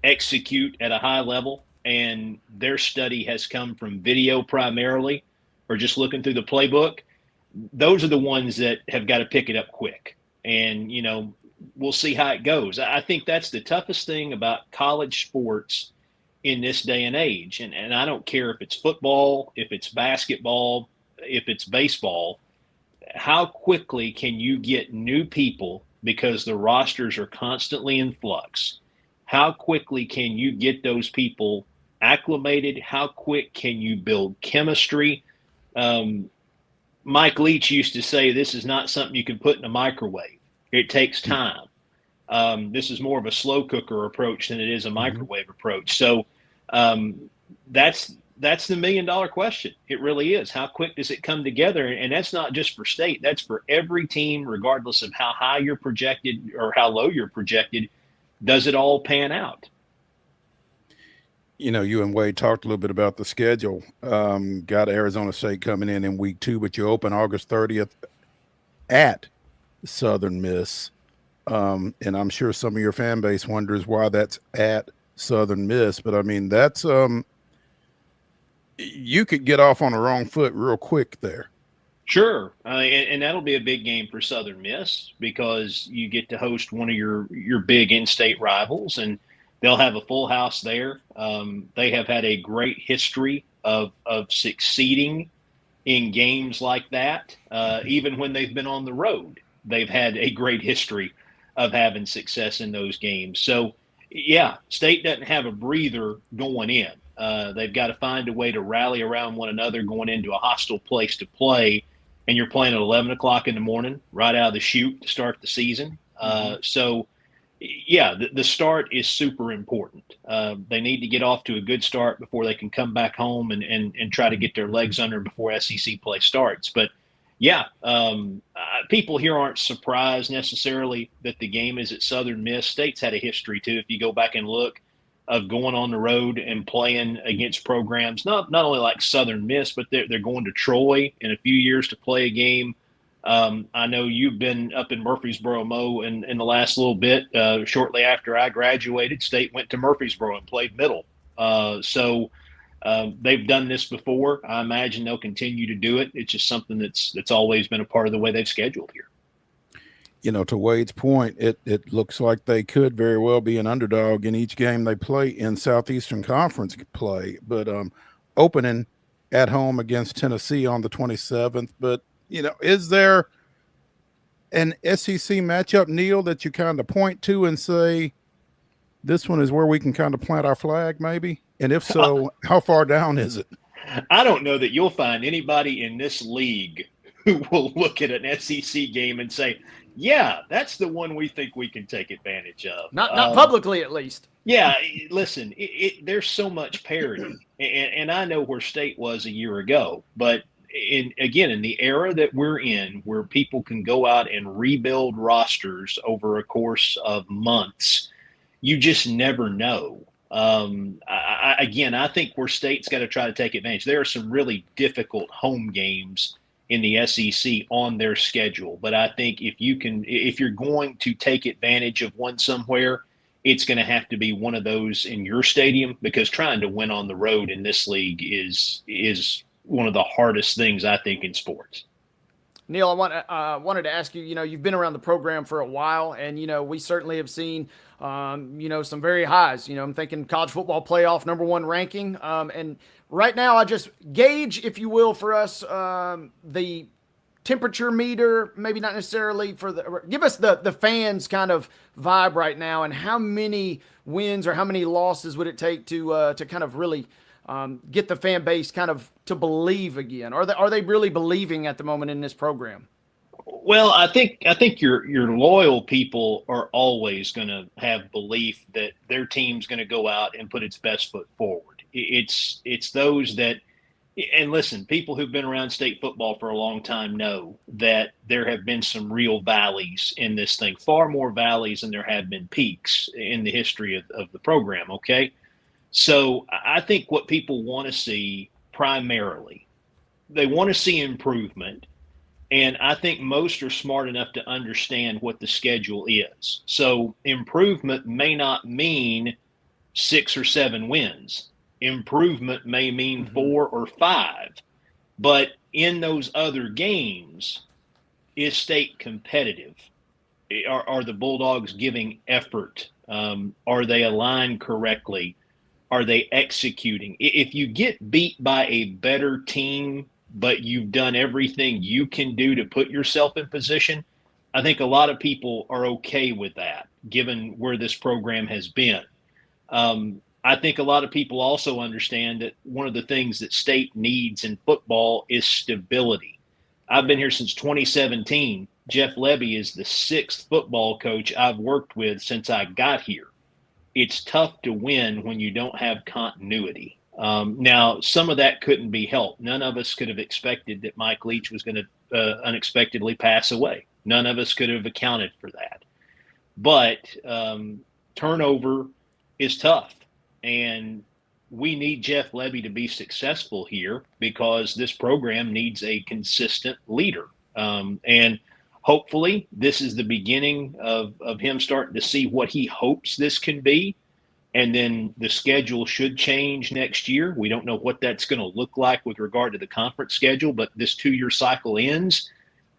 S16: execute at a high level, and their study has come from video primarily or just looking through the playbook. Those are the ones that have got to pick it up quick. And, we'll see how it goes. I think that's the toughest thing about college sports in this day and age. And I don't care if it's football, if it's basketball, if it's baseball. How quickly can you get new people, because the rosters are constantly in flux? How quickly can you get those people acclimated? How quick can you build chemistry? Mike Leach used to say this is not something you can put in a microwave. It takes time. This is more of a slow cooker approach than it is a microwave approach. So that's the $1 million question. It really is. How quick does it come together? And that's not just for State. That's for every team, regardless of how high you're projected or how low you're projected. Does it all pan out?
S1: You and Wade talked a little bit about the schedule. Got Arizona State coming in week 2, but you open August 30th at Southern Miss. And I'm sure some of your fan base wonders why that's at Southern Miss. But, I mean, that's you could get off on the wrong foot real quick there.
S16: Sure, and that'll be a big game for Southern Miss because you get to host one of your big in-state rivals, and they'll have a full house there. They have had a great history of succeeding in games like that. Even when they've been on the road, they've had a great history of having success in those games. So, yeah, State doesn't have a breather going in. They've got to find a way to rally around one another going into a hostile place to play. And you're playing at 11 o'clock in the morning, right out of the chute to start the season. So, yeah, the start is super important. They need to get off to a good start before they can come back home and try to get their legs under before SEC play starts. But, yeah, people here aren't surprised necessarily that the game is at Southern Miss. State's had a history, too, if you go back and look, of going on the road and playing against programs, not only like Southern Miss, but they're going to Troy in a few years to play a game. I know you've been up in Murfreesboro, Mo, in the last little bit. Shortly after I graduated, State went to Murfreesboro and played middle. So they've done this before. I imagine they'll continue to do it. It's just something that's always been a part of the way they've scheduled here.
S1: You know, to Wade's point, it looks like they could very well be an underdog in each game they play in Southeastern Conference play, but opening at home against Tennessee on the 27th. But, you know, is there an SEC matchup, Neil, that you kind of point to and say, this one is where we can kind of plant our flag maybe? And if so, how far down is it?
S16: I don't know that you'll find anybody in this league who will look at an SEC game and say, yeah, that's the one we think we can take advantage of.
S2: Not publicly, at least.
S16: Yeah, listen, there's so much parity, and I know where State was a year ago, but in the era that we're in, where people can go out and rebuild rosters over a course of months, you just never know. I think where State's got to try to take advantage. There are some really difficult home games in the SEC on their schedule. But I think if you're going to take advantage of one somewhere, it's going to have to be one of those in your stadium, because trying to win on the road in this league is one of the hardest things, I think, in sports.
S2: Neil, I wanted to ask you, you've been around the program for a while, and, we certainly have seen, some very highs. I'm thinking college football playoff #1 ranking. And right now, I just gauge, if you will, for us, the temperature meter, maybe not necessarily give us the fans kind of vibe right now, and how many wins or how many losses would it take to kind of really get the fan base kind of to believe again? Are they really believing at the moment in this program?
S16: Well, I think your loyal people are always going to have belief that their team's going to go out and put its best foot forward. It's those that, and listen, people who've been around state football for a long time know that there have been some real valleys in this thing, far more valleys than there have been peaks in the history of the program. Okay. So I think what people want to see primarily, they want to see improvement. And I think most are smart enough to understand what the schedule is. So improvement may not mean 6 or 7 wins. Improvement may mean 4 or 5. But in those other games, is State competitive? Are the Bulldogs giving effort? Are they aligned correctly? Are they executing? If you get beat by a better team, but you've done everything you can do to put yourself in position, I think a lot of people are okay with that, given where this program has been. I think a lot of people also understand that one of the things that State needs in football is stability. I've been here since 2017. Jeff Lebby is the 6th football coach I've worked with since I got here. It's tough to win when you don't have continuity. Now, some of that couldn't be helped. None of us could have expected that Mike Leach was going to unexpectedly pass away. None of us could have accounted for that. But turnover is tough, and we need Jeff Lebby to be successful here because this program needs a consistent leader. And hopefully this is the beginning of him starting to see what he hopes this can be. And then the schedule should change next year. We don't know what that's going to look like with regard to the conference schedule, but this 2-year cycle ends,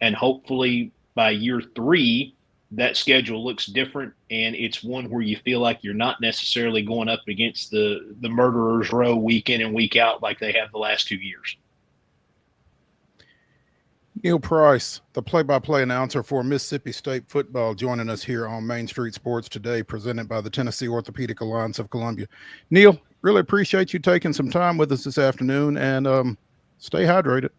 S16: and hopefully by year 3, that schedule looks different, and it's one where you feel like you're not necessarily going up against the murderers row week in and week out like they have the last 2 years.
S1: Neil Price, the play-by-play announcer for Mississippi State football, joining us here on Main Street Sports Today, presented by the Tennessee Orthopedic Alliance of Columbia. Neil, really appreciate you taking some time with us this afternoon, and stay hydrated.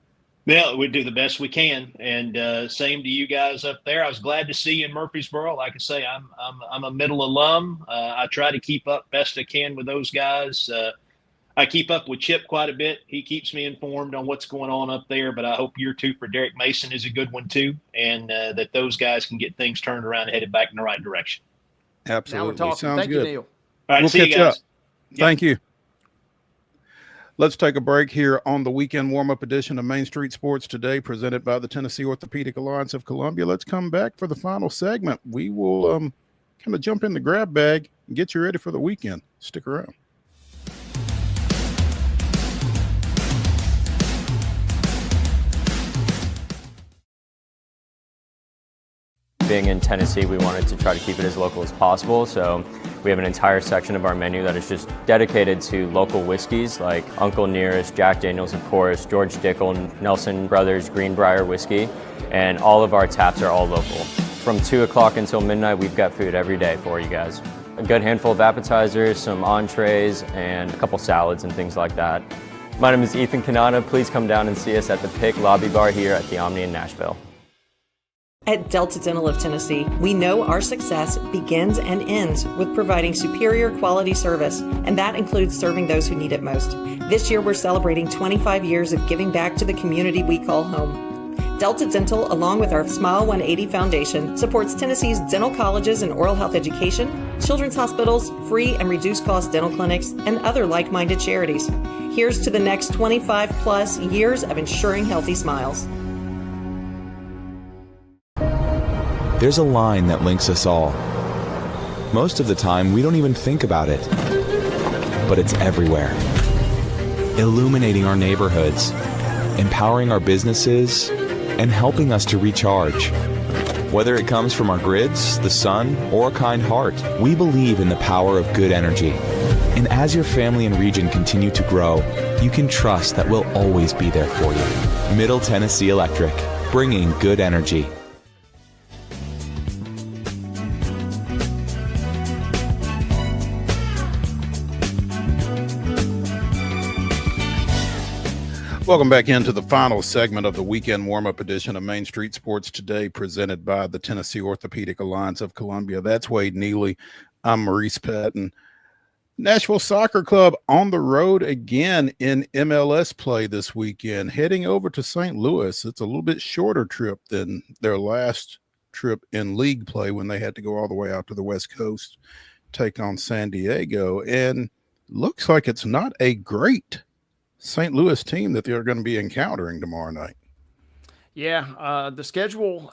S16: Well, we do the best we can, and same to you guys up there. I was glad to see you in Murfreesboro. Like I say, I'm a middle alum. I try to keep up best I can with those guys. I keep up with Chip quite a bit. He keeps me informed on what's going on up there, but I hope year 2 for Derek Mason is a good one too, and that those guys can get things turned around and headed back in the right direction.
S1: Absolutely.
S2: Now we're talking.
S1: Sounds
S2: Thank
S1: good.
S2: you, Neil.
S16: All right,
S1: we'll
S16: see
S1: catch
S16: you guys.
S1: up. Thank you. Let's take a break here on the weekend warm-up edition of Main Street Sports Today, presented by the Tennessee Orthopedic Alliance of Columbia. Let's come back for the final segment. We will kind of jump in the grab bag and get you ready for the weekend. Stick around.
S17: Being in Tennessee, we wanted to try to keep it as local as possible, so we have an entire section of our menu that is just dedicated to local whiskeys like Uncle Nearest, Jack Daniels, of course, George Dickel, Nelson Brothers, Greenbrier whiskey, and all of our taps are all local. From 2 o'clock until midnight, we've got food every day for you guys. A good handful of appetizers, some entrees, and a couple salads and things like that. My name is Ethan Kanata. Please come down and see us at the Pick Lobby Bar here at the Omni in Nashville.
S18: At Delta Dental of Tennessee, we know our success begins and ends with providing superior quality service, and that includes serving those who need it most. This year, we're celebrating 25 years of giving back to the community we call home. Delta Dental, along with our Smile 180 Foundation, supports Tennessee's dental colleges and oral health education, children's hospitals, free and reduced cost dental clinics, and other like-minded charities. Here's to the next 25 plus years of ensuring healthy smiles.
S19: There's a line that links us all. Most of the time, we don't even think about it. But it's everywhere. Illuminating our neighborhoods, empowering our businesses, and helping us to recharge. Whether it comes from our grids, the sun, or a kind heart, we believe in the power of good energy. And as your family and region continue to grow, you can trust that we'll always be there for you. Middle Tennessee Electric, bringing good energy.
S1: Welcome back into the final segment of the weekend warm-up edition of Main Street Sports Today, presented by the Tennessee Orthopedic Alliance of Columbia. That's Wade Neely. I'm Maurice Patton. Nashville Soccer Club on the road again in MLS play this weekend, heading over to St. Louis. It's a little bit shorter trip than their last trip in league play when they had to go all the way out to the West Coast, take on San Diego. And looks like it's not a great St. Louis team that they're going to be encountering tomorrow night.
S2: Yeah, the schedule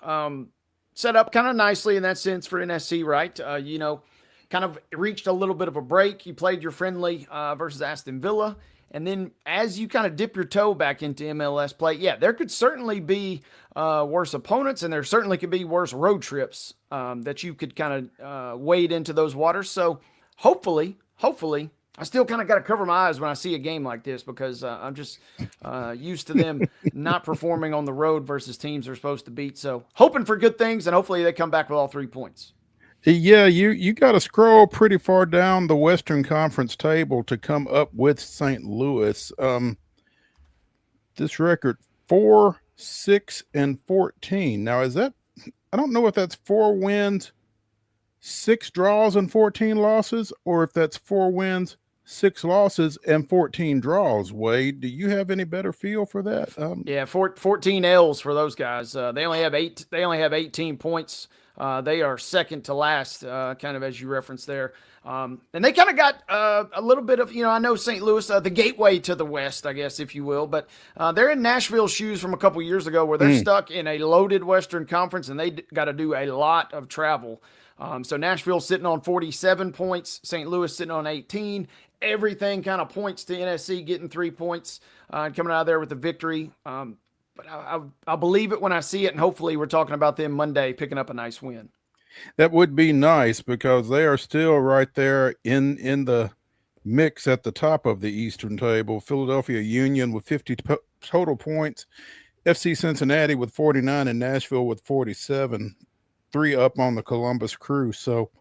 S2: set up kind of nicely in that sense for NSC, right? Kind of reached a little bit of a break. You played your friendly versus Aston Villa. And then as you kind of dip your toe back into MLS play, yeah, there could certainly be worse opponents, and there certainly could be worse road trips that you could kind of wade into those waters. So hopefully, I still kind of got to cover my eyes when I see a game like this because I'm just used to them not performing on the road versus teams they're supposed to beat. So hoping for good things, and hopefully they come back with all 3 points.
S1: Yeah, you got to scroll pretty far down the Western Conference table to come up with St. Louis. This record, 4-6-14. Now, is that – I don't know if that's 4 wins, 6 draws, and 14 losses, or if that's 4 wins, 6 losses, and 14 draws. Wade, do you have any better feel for that?
S2: Yeah, 14 L's for those guys. They only have 18 points. They are second to last, kind of as you referenced there. And they kind of got a little bit of, I know St. Louis, the gateway to the West, I guess, if you will. But they're in Nashville's shoes from a couple years ago where they're stuck in a loaded Western Conference, and they got to do a lot of travel So Nashville sitting on 47 points, St. Louis sitting on 18. Everything kind of points to NSC getting 3 points and coming out of there with a victory. But I'll believe it when I see it, and hopefully we're talking about them Monday picking up a nice win.
S1: That would be nice because they are still right there in the mix at the top of the Eastern table. Philadelphia Union with 50 total points, FC Cincinnati with 49, and Nashville with 47, 3 up on the Columbus Crew. So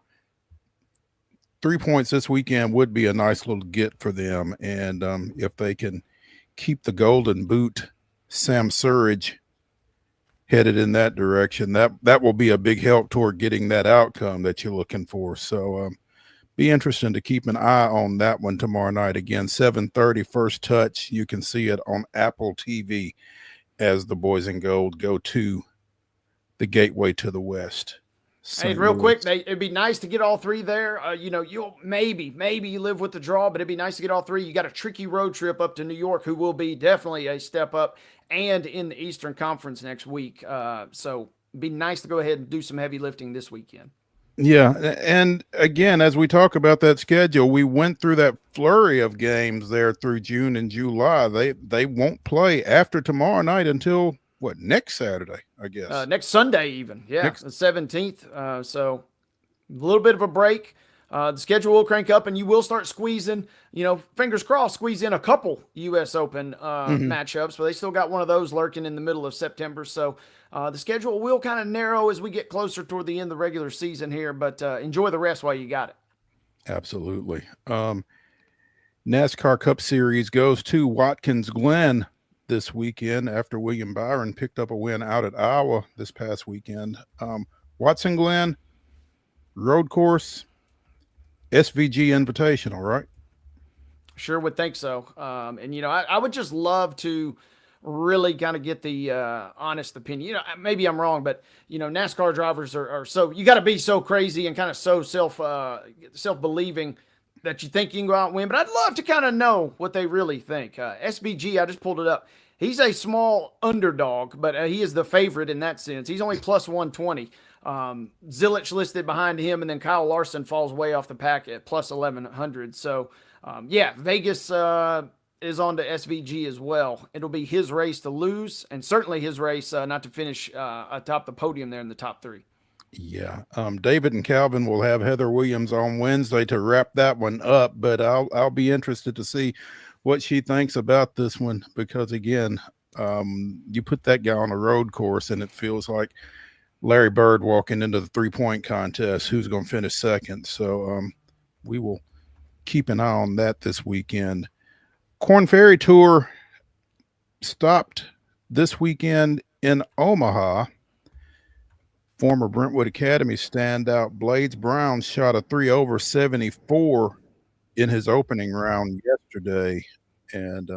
S1: 3 points this weekend would be a nice little get for them. And if they can keep the Golden Boot, Sam Surridge, headed in that direction, that will be a big help toward getting that outcome that you're looking for. So be interesting to keep an eye on that one tomorrow night. Again, 7:30 first touch. You can see it on Apple TV as the boys in gold go to the gateway to the West.
S2: Hey, real quick, it'd be nice to get all 3 there. You'll maybe you live with the draw, but it'd be nice to get all 3. You got a tricky road trip up to New York, who will be definitely a step up, and in the Eastern Conference next week. So it'd be nice to go ahead and do some heavy lifting this weekend.
S1: Yeah, and again, as we talk about that schedule, we went through that flurry of games there through June and July. They won't play after tomorrow night until next Saturday, I guess.
S2: Next Sunday even. Yeah, the 17th. So a little bit of a break. The schedule will crank up, and you will start squeezing, fingers crossed, squeeze in a couple U.S. Open matchups, but they still got one of those lurking in the middle of September. So the schedule will kind of narrow as we get closer toward the end of the regular season here, but enjoy the rest while you got it.
S1: Absolutely. NASCAR Cup Series goes to Watkins Glen this weekend after William Byron picked up a win out at Iowa this past weekend. Watson Glen, road course, SVG Invitational, right?
S2: Sure would think so. And I would just love to really kind of get the honest opinion. Maybe I'm wrong, but NASCAR drivers are so, you got to be so crazy and kind of so self-believing that you think you can go out and win. But I'd love to kind of know what they really think. SVG, I just pulled it up. He's a small underdog, but he is the favorite in that sense. He's only plus 120. Zilich listed behind him, and then Kyle Larson falls way off the pack at plus 1,100. So, Vegas is on to SVG as well. It'll be his race to lose, and certainly his race not to finish atop the podium there in the top 3.
S1: Yeah. David and Calvin will have Heather Williams on Wednesday to wrap that one up, but I'll be interested to see what she thinks about this one, because again, you put that guy on a road course and it feels like Larry Bird walking into the 3-point contest, who's going to finish second. So we will keep an eye on that this weekend. Korn Ferry Tour stopped this weekend in Omaha. Former Brentwood Academy standout Blades Brown shot a 3 over 74 in his opening round yesterday, and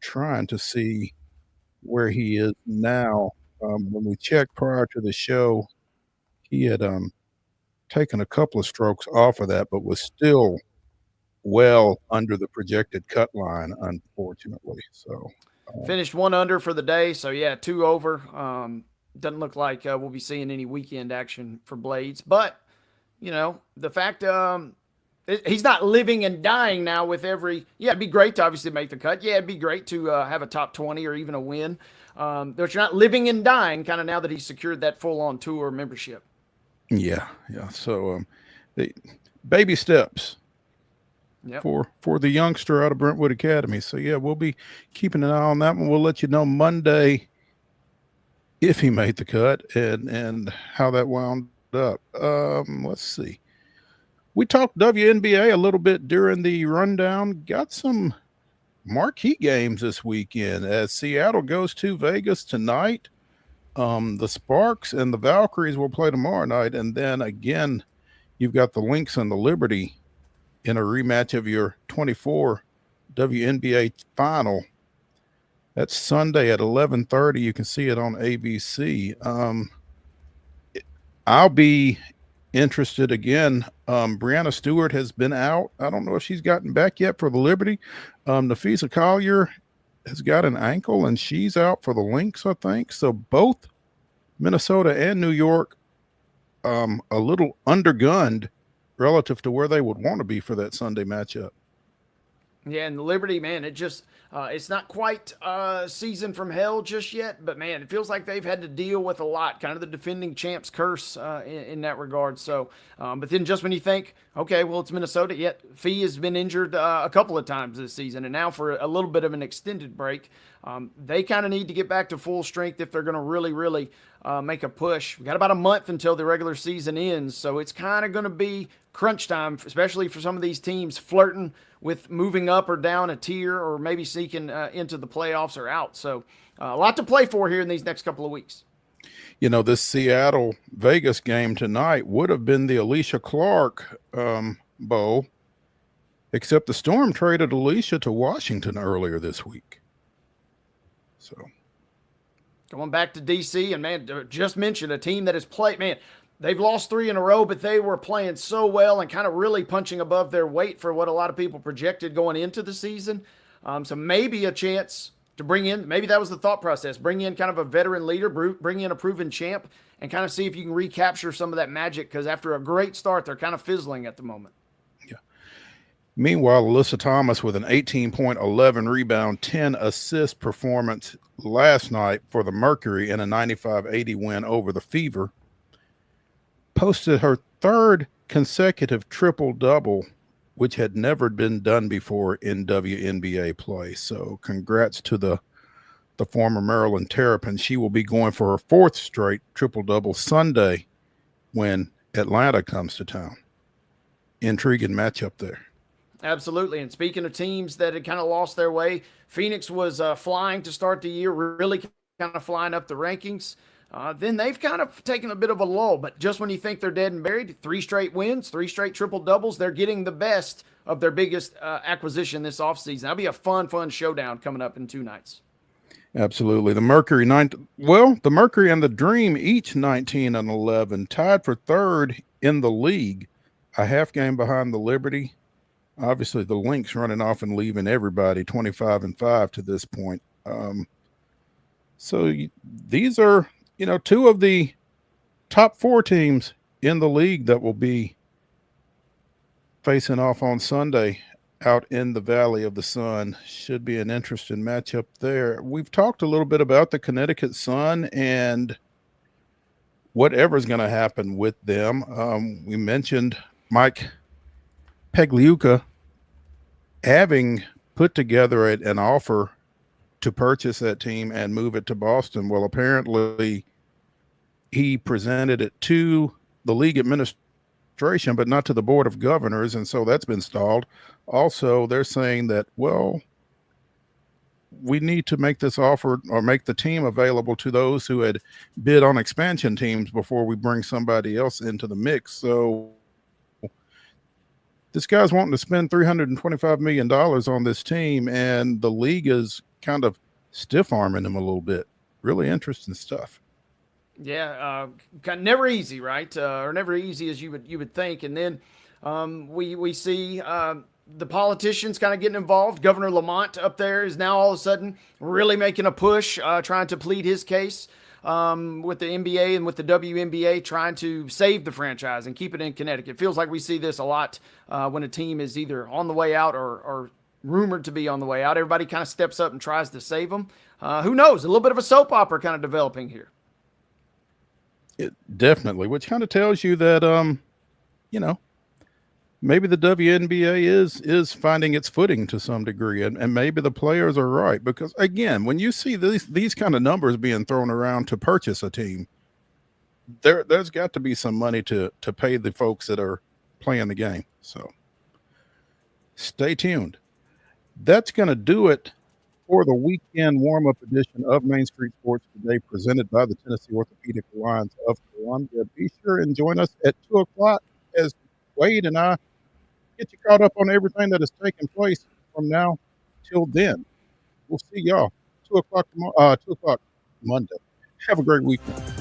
S1: trying to see where he is now. When we checked prior to the show, he had taken a couple of strokes off of that, but was still well under the projected cut line, unfortunately. So
S2: finished 1 under for the day. So 2 over. Doesn't look like we'll be seeing any weekend action for Blades, but the fact he's not living and dying now with every. It'd be great to obviously make the cut. It'd be great to have a top 20 or even a win. But you're not living and dying kind of now that he's secured that full-on tour membership.
S1: Yeah. So the baby steps for the youngster out of Brentwood Academy. So we'll be keeping an eye on that one. We'll let you know Monday if he made the cut and how that wound up. Let's see. We talked WNBA a little bit during the rundown. Got some marquee games this weekend as Seattle goes to Vegas tonight. The Sparks and the Valkyries will play tomorrow night. And then again, you've got the Lynx and the Liberty in a rematch of your 24 WNBA final. That's Sunday at 11:30. You can see it on ABC. I'll be interested again. Brianna Stewart has been out. I don't know if she's gotten back yet for the Liberty. Nafisa Collier has got an ankle, and she's out for the Lynx, I think. So both Minnesota and New York a little undergunned relative to where they would want to be for that Sunday matchup.
S2: Yeah, and the Liberty, man, it just it's not quite season from hell just yet, but man, it feels like they've had to deal with a lot, kind of the defending champs curse in that regard. So, but then just when you think, okay, well, it's Minnesota, yet Fee has been injured a couple of times this season, and now for a little bit of an extended break, they kind of need to get back to full strength if they're going to really make a push. We got about a month until the regular season ends, so it's kind of going to be crunch time, especially for some of these teams flirting with moving up or down a tier or maybe sneaking into the playoffs or out. So a lot to play for here in these next couple of weeks.
S1: You know, this Seattle-Vegas game tonight would have been the Alicia Clark Bowl, except the Storm traded Alicia to Washington earlier this week. So
S2: going back to D.C., and man, just mentioned a team that has played, man, they've lost 3 in a row, but they were playing so well and kind of really punching above their weight for what a lot of people projected going into the season. So maybe a chance to bring in, maybe that was the thought process, bring in kind of a veteran leader, bring in a proven champ, and kind of see if you can recapture some of that magic, because after a great start, they're kind of fizzling at the moment.
S1: Meanwhile, Alyssa Thomas with an 18-point, 11 rebound, 10 assist performance last night for the Mercury in a 95-80 win over the Fever, posted her 3rd consecutive triple-double, which had never been done before in WNBA play. So congrats to the former Maryland Terrapin. She will be going for her 4th straight triple-double Sunday when Atlanta comes to town. Intriguing matchup there.
S2: Absolutely. And speaking of teams that had kind of lost their way, Phoenix was flying to start the year, really kind of flying up the rankings. Then they've kind of taken a bit of a lull, but just when you think they're dead and buried, 3 straight wins, 3 straight triple doubles, they're getting the best of their biggest acquisition this offseason. That'll be a fun showdown coming up in 2 nights.
S1: Absolutely. The Mercury the Mercury and the Dream each 19-11, tied for 3rd in the league, a half game behind the Liberty. Obviously, the Lynx running off and leaving everybody 25-5 to this point. So these are, 2 of the top 4 teams in the league that will be facing off on Sunday out in the Valley of the Sun. Should be an interesting matchup there. We've talked a little bit about the Connecticut Sun and whatever's going to happen with them. We mentioned Mike Pagliuca having put together an offer to purchase that team and move it to Boston. Well, apparently he presented it to the league administration, but not to the board of governors, and so that's been stalled. Also, they're saying that, well, we need to make this offer or make the team available to those who had bid on expansion teams before we bring somebody else into the mix. So this guy's wanting to spend $325 million on this team, and the league is kind of stiff-arming him a little bit. Really interesting stuff.
S2: Yeah, kind of never easy, right? Or never easy as you would think. And then we see the politicians kind of getting involved. Governor Lamont up there is now all of a sudden really making a push, trying to plead his case with the NBA and with the WNBA, trying to save the franchise and keep it in Connecticut. It feels like we see this a lot when a team is either on the way out or rumored to be on the way out. Everybody kind of steps up and tries to save them. Who knows? A little bit of a soap opera kind of developing here.
S1: Definitely, which kind of tells you that, maybe the WNBA is finding its footing to some degree, and maybe the players are right. Because, again, when you see these kind of numbers being thrown around to purchase a team, there's got to be some money to pay the folks that are playing the game. So stay tuned. That's going to do it for the weekend warm-up edition of Main Street Sports Today, presented by the Tennessee Orthopedic Alliance of Columbia. Be sure and join us at 2 o'clock as Wade and I get you caught up on everything that has taken place from now till then. We'll see y'all 2 o'clock Monday. Have a great weekend.